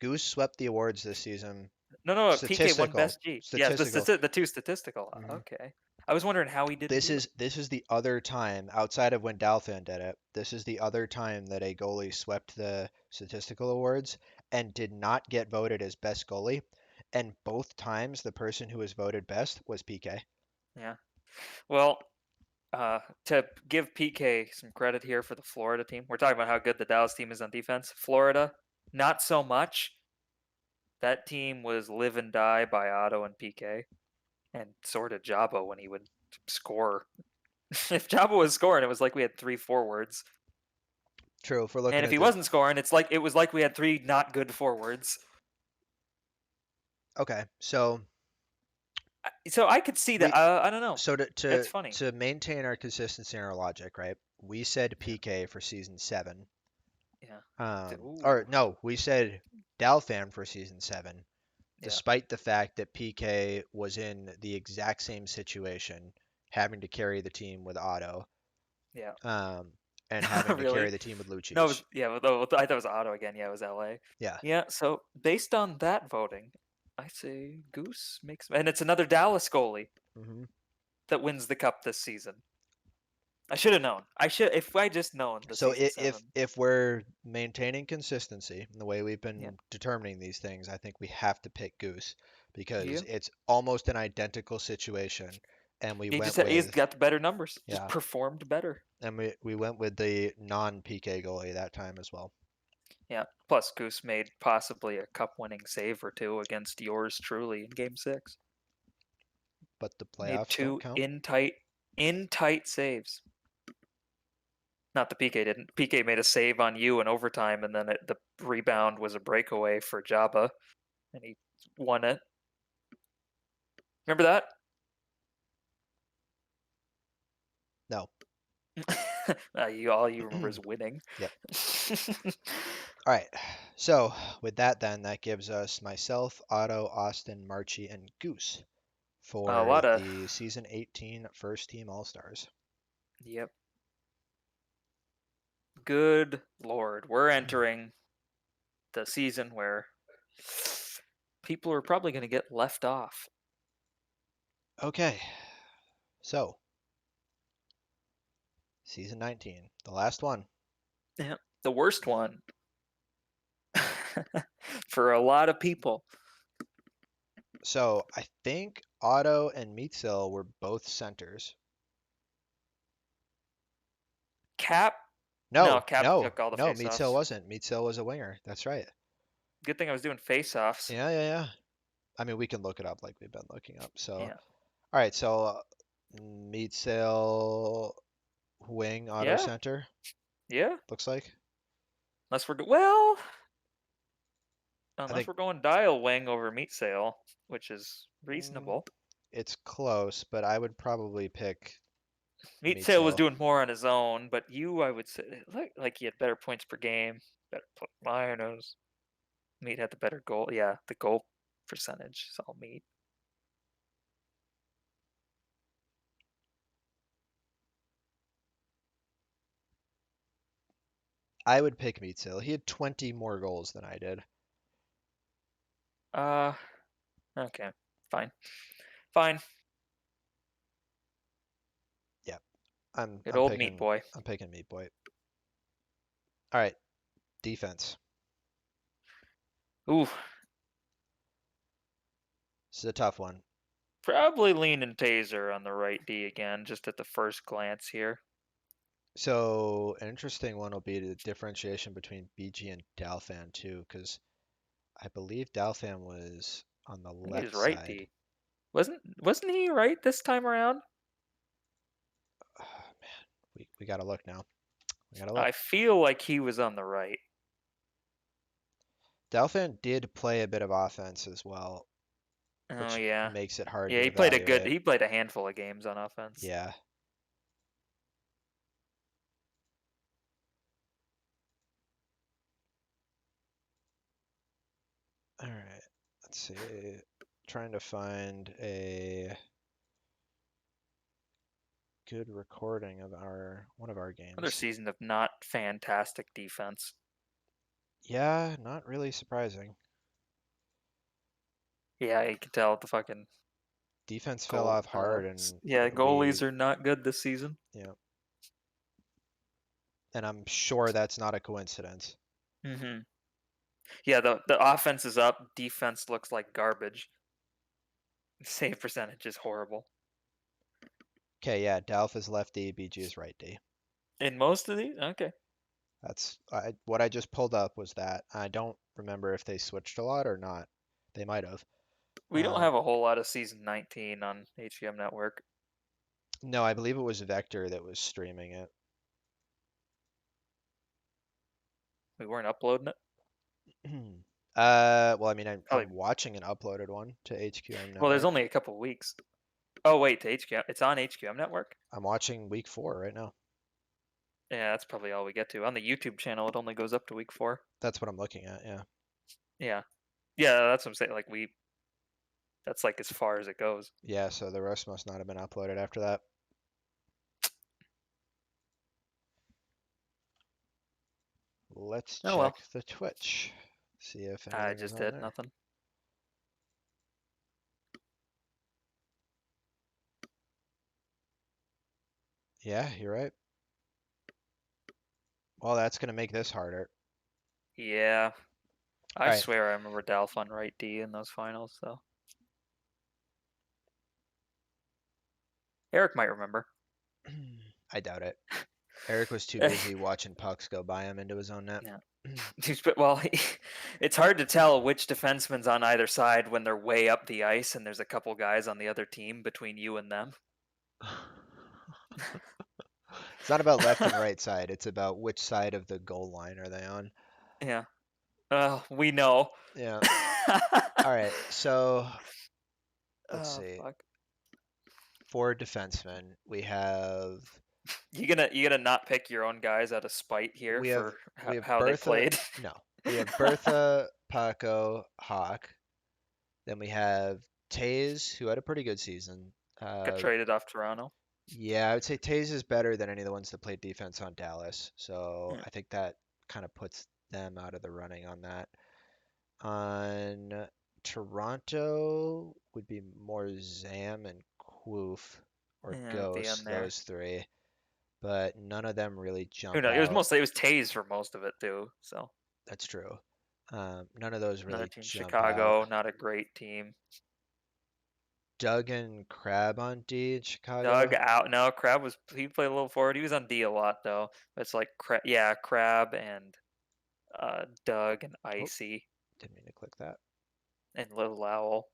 Goose swept the awards this season. No, PK won Statistical, best G. Yeah, statistical. the two statistical. hmm Okay, I was wondering how he didn't This do it. is this is the other time outside of when Dalfin did it. This is the other time that a goalie swept the statistical awards and did not get voted as best goalie. And both times the person who was voted best was PK. Yeah. Well, to give PK some credit here for the Florida team, we're talking about how good the Dallas team is on defense. Florida, not so much. That team was live and die by Otto and PK, and sort of Jabo when he would score. If Jabo was scoring, it was like we had 3 forwards, True, if we're and looking if at he the wasn't scoring, it was like we had 3 not good forwards. okay, so So I could see that. we I don't know. so to It's to funny. to maintain our consistency and our logic, right? We said Yeah. PK for season 7. Yeah. Or Ooh. no, we said Dalfan for season 7, Yeah. despite the fact that PK was in the exact same situation, having to carry the team with Otto, Yeah. um, and having to Really? carry the team with No, Lucic. I thought it was Otto again. Yeah, it was LA. Yeah. Yeah, so based on that voting, I say Goose makes, and it's another Dallas goalie hmm that wins the cup this season. I should have known. If I just known the So season if 7. if we're maintaining consistency in the way we've Yeah. been determining these things, I think we have to pick Goose because Yeah. it's almost an identical situation, and we went He's with got the better numbers. Just yeah, performed better. and we went with the non-PK goalie that time as well. Yeah. Plus Goose made possibly a cup winning save or two against yours truly in game 6. But the Made playoffs don't 2 count. in tight saves. Not the PK didn't. PK made a save on you in overtime, and then the rebound was a breakaway for Jabba, and he won it. Remember that? No. All you remember is winning. Yep. All right. So with that, then that gives us myself, Otto, Austin, Marchie, and Goose A for lot of the season 18 first team All Stars. yep. Good lord, we're entering the season where people are probably going to get left off. Okay. So season 19, the last one. Yeah, the worst one for a lot of people. So I think Otto and Meetzil were both centers. Cap? No, No, Cap no, took all the no. Meetzil faceoffs. wasn't. Meetzil was a winger. That's right. Good thing I was doing faceoffs. Yeah, yeah, yeah. I mean, we can look it up like we've been looking up. So, all Yeah. right. So, Meetzil wing auto Yeah. center Yeah. looks like. Unless well, I unless think we're going dial wing over meat sale, which is mm, reasonable. it's close, but I would probably pick Meat sale was Meetzil. doing more on his own, but I would say, like he had better points per game, better minus. Meat had the better goal. Yeah, the goal percentage is all meat. I would pick Meetzil. He had 20 more goals than I did. Uh, okay, fine, fine. Yeah, I'm Good I'm old meat picking boy. I'm picking Meat Boy. All right, defense. Ooh, This is a tough one. probably leaning Taser on the right D again, just at the first glance here. So an interesting one will be the differentiation between BG and Dalfan too, because I believe Dalfan was on the I think he's left right side. D. Wasn't he right this time around? Oh, man, we gotta look now. We gotta look. I feel like he was on the right. Dalfan did play a bit of offense as well, Oh which yeah. makes it hard Yeah, to evaluate. he played a handful of games on offense. Yeah. All right. Let's see. Trying to find a good recording of one of our Another games. season of not fantastic defense. Yeah, not really surprising. Yeah, you can tell the fucking Defense fell goal. off hard, and Yeah, we, goalies are not good this season. yeah, and I'm sure that's not a coincidence. Mm-hmm. Yeah, the offense is up. Defense looks like garbage. Save percentage is horrible. Okay, yeah, Dalf is left D, BG is right D. In most of these, okay. That's what I just pulled up was that. I don't remember if they switched a lot or not. They might have. We don't have a whole lot of season 19 on HGM Network. No, I believe it was Vector that was streaming it. We weren't uploading it. Well, I mean, Probably. I'm watching an uploaded one to HQM Well, there's Network. only a couple weeks. Oh wait, to HQM. It's on HQM Network. I'm watching week 4 right now. Yeah, that's probably all we get to. On the YouTube channel, it only goes up to week 4. That's what I'm looking at, yeah. Yeah, yeah, that's what I'm saying. Like that's like as far as it goes. Yeah, so the rest must not have been uploaded after that. Let's Oh check well. the Twitch. See if I anything is just on did there. nothing. Yeah, you're right. Well, that's gonna make this harder. Yeah, I All right. swear I remember Dalf on right D in those finals, though. Eric might remember. I doubt it. Eric was too busy watching pucks go by him into his own net. Yeah. Well, it's hard to tell which defenseman's on either side when they're way up the ice and there's a couple guys on the other team between you and them. It's not about left and right side. It's about which side of the goal line are they on. Yeah. We know. Yeah. All right. So let's Oh see. fuck. 4 defensemen. We have You gonna not pick your own guys out of spite here we have for we have how they Bertha. played? No, we have Bertha, Paco, Hawk. Then we have Taze, who had a pretty good season. Got traded off Toronto. Yeah, I would say Taze is better than any of the ones that played defense on Dallas. So Yeah. I think that kind of puts them out of the running on that. On Toronto would be more Zam and Quoof or Yeah, it'd be on Ghost, there. those 3. But none of them really Who jump knows? out. It was Taze for most of it too. So That's true. None of those another really team, jump out. Chicago, not a great team. Doug and Crab on D in Doug Chicago. out. No, Crab he played a little forward. He was on D a lot though. It's like Crab and Doug and Oh, Icy didn't mean to click that. and Little Owl.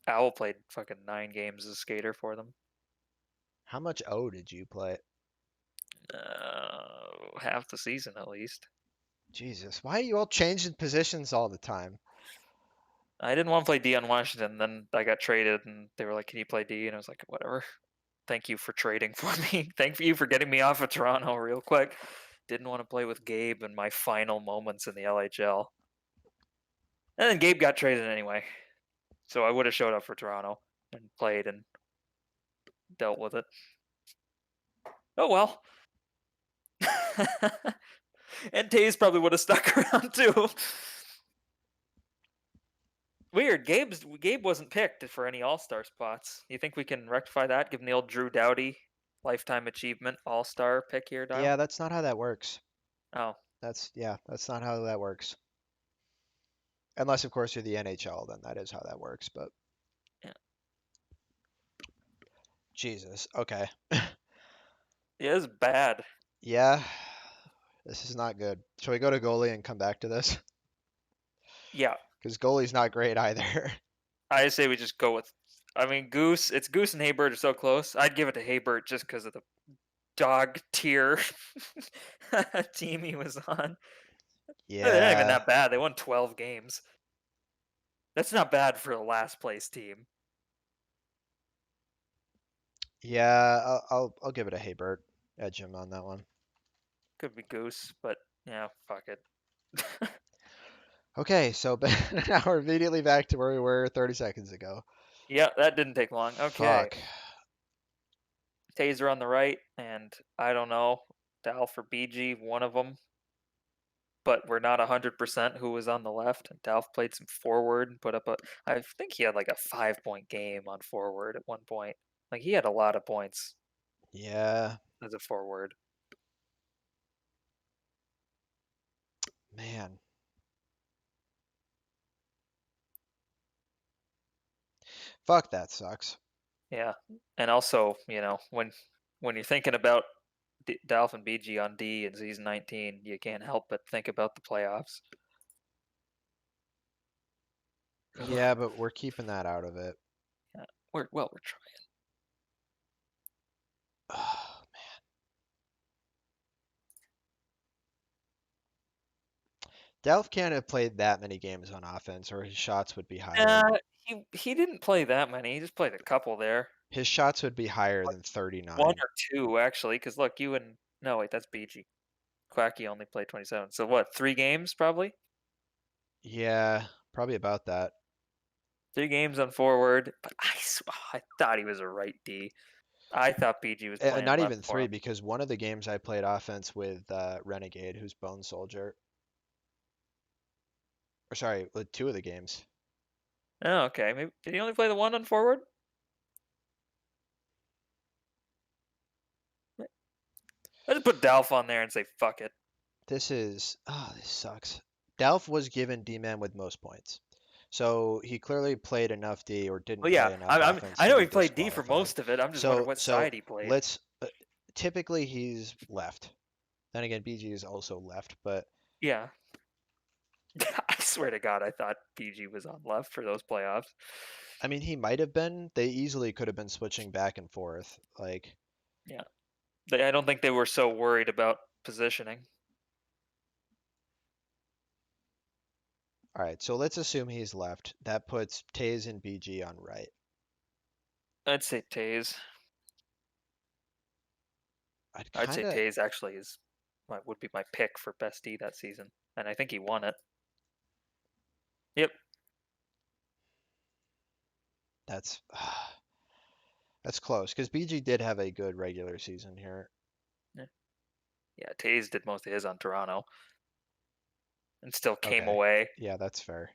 Owl played fucking 9 games as a skater for them. How much O did you play? Half the season at least. Jesus, why are you all changing positions all the time? I didn't want to play D on Washington. Then I got traded, and they were like, "Can you play D?" And I was like, "Whatever. Thank you for trading for me. Thank you for getting me off of Toronto real quick." Didn't want to play with Gabe in my final moments in the LHL. And then Gabe got traded anyway. So I would have showed up for Toronto and played and dealt with it. Oh well. And Taze probably would have stuck around too. Weird. Gabe wasn't picked for any All-Star spots. You think we can rectify that? Give him the old Drew Doughty lifetime achievement All-Star pick here, Dial? Yeah, that's not how that works. Oh. That's not how that works. Unless, of course, you're the NHL, then that is how that works. But Yeah. Jesus, okay. Yeah, it's bad. Yeah, this is not good. Shall we go to goalie and come back to this? Yeah. Because goalie's not great either. I say we just go with. I mean, Goose. It's Goose and Haybert are so close. I'd give it to Haybert just because of the dog tier team he was on. They're not even Yeah, that bad. They won 12 games. That's not bad for a last place team. yeah. I'll give it a Haybert. Edge him on that one. Could be Goose, but yeah, fuck it. Okay, so now we're immediately back to where we were 30 seconds ago. Yeah, that didn't take long. Okay. Fuck. Taser on the right, and I don't know, Dal for BG, one of them. But we're not 100% who was on the left. And Dalf played some forward and put up a. I think he had like a 5 point game on forward at one point. Like he had a lot of points Yeah, as a forward. man. Fuck, that sucks. Yeah, and also when you're thinking about Dalf and BG on D in season 19, you can't help but think about the playoffs. Yeah, but we're keeping that out of it. Yeah, we're trying. Oh, Delph can't have played that many games on offense, or his shots would be higher. He didn't play that many. He just played a couple there. His shots would be higher Like than one 39. or two actually, because look, you and no wait, that's BG. Quacky only played 27. So what? 3 games probably. Yeah, probably about that. 3 games on forward. But I thought he was a right D. I thought BG was playing Not left even for three, him. because one of the games I played offense with Renegade, who's Bone Soldier. Or sorry, with two of the games. Oh, okay. Maybe did he only play the one on forward? I just put Dalf on there and say fuck it. This sucks. Delph was given D-man with most points. So he clearly played enough D or didn't Well, yeah, play enough offense I to know be he played D for disqualified. most of it. I'm just wondering So what so side he played. let's typically he's left. Then again, BG is also left, but Yeah. I swear to God, I thought BG was on left for those playoffs. I mean he might have been. They easily could have been switching back and forth. Like, Yeah. I don't think they were so worried about positioning. all right, so let's assume he's left. That puts Taze and BG on right. I'd say Taze. I'd I'd say kind of Taze actually would be my pick for best D that season, and I think he won it. Yep. that's that's close because BG did have a good regular season here. Yeah. Yeah, Taze did most of his on Toronto, and still came Okay. away. Yeah, that's fair.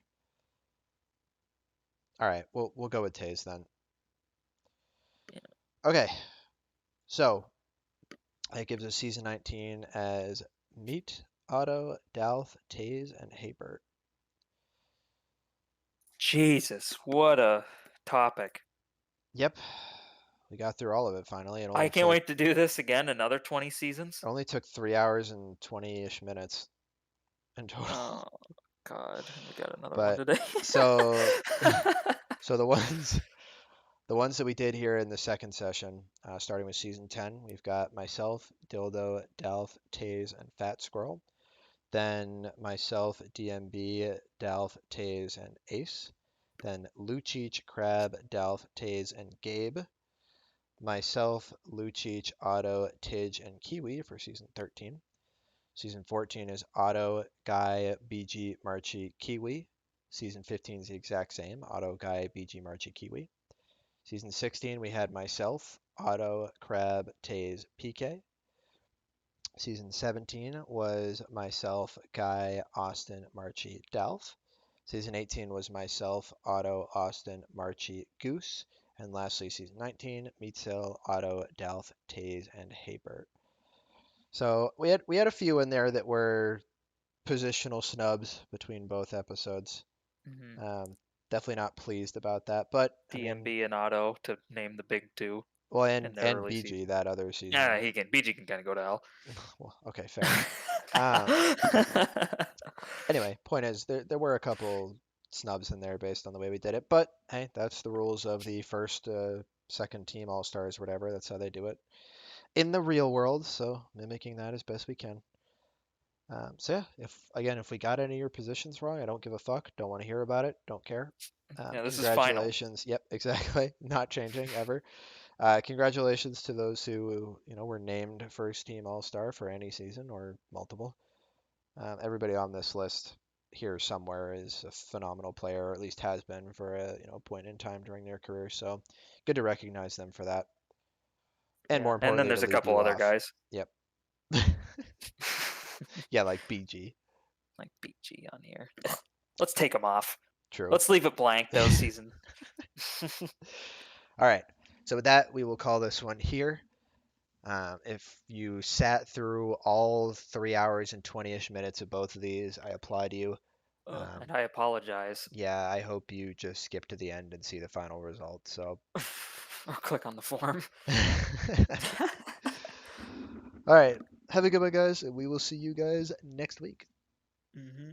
All right, we'll go with Taze then. Yeah. Okay, so it gives us season 19 as Meat, Otto, Dalth, Taze, and Habert. Jesus, what a topic! Yep, we got through all of it finally. It I only can't took wait to do this again. Another 20 seasons. 3 hours and 20-ish minutes in total. Oh God, we got another one But today. so so the ones that we did here in the second session, starting with season 10, we've got myself, Dildo, Dalf, Taze, and Fat Squirrel. Then myself, DMB, Dalf, Taze, and Ace. Then Lucic, Crab, Dalf, Taze, and Gabe. Myself, Lucic, Otto, Tidge, and Kiwi for season 13. Season 14 is Otto, Guy, BG, Marchi, Kiwi. Season 15 is the exact same, Otto, Guy, BG, Marchi, Kiwi. Season 16, we had myself, Otto, Crab, Taze, PK. Season 17 was myself, Guy, Austin, Marchi, Dalf. Season 18 was myself, Otto, Austin, Marchi, Goose. And lastly, season 19, Meatsil, Otto, Dalf, Taze, and Habert. So we had a few in there that were positional snubs between both episodes. hmm Um, Definitely not pleased about that, but I mean, DMB and Otto to name the big two well, in and their and early BG season. that other season. Yeah, BG can kind of go to hell. Well, okay, fair. Um, anyway, point is there were a couple snubs in there based on the way we did it, but hey, that's the rules of the first, second team all stars, whatever. That's how they do it in the real world. So mimicking that as best we can. So yeah, if we got any of your positions wrong, I don't give a fuck. Don't want to hear about it. Don't care. Yeah, this is final. Congratulations. Yep, exactly. Not changing ever. Congratulations to those who were named first team all star for any season or multiple. Everybody on this list here somewhere is a phenomenal player, or at least has been for a point in time during their career. So good to recognize them for that, and more Yeah, and then importantly, to there's a lead couple you other off. guys Yep. Yeah, like BG. like BG on here. Let's take them off. True. Let's leave it blank though. Season. All right. So with that, we will call this one here. If you sat through all 3 hours and 20-ish minutes of both of these, I applaud you. And I apologize. Yeah, I hope you just skip to the end and see the final result. So, Or click on the form. all right. Have a good one, guys, and we will see you guys next week. Mm-hmm.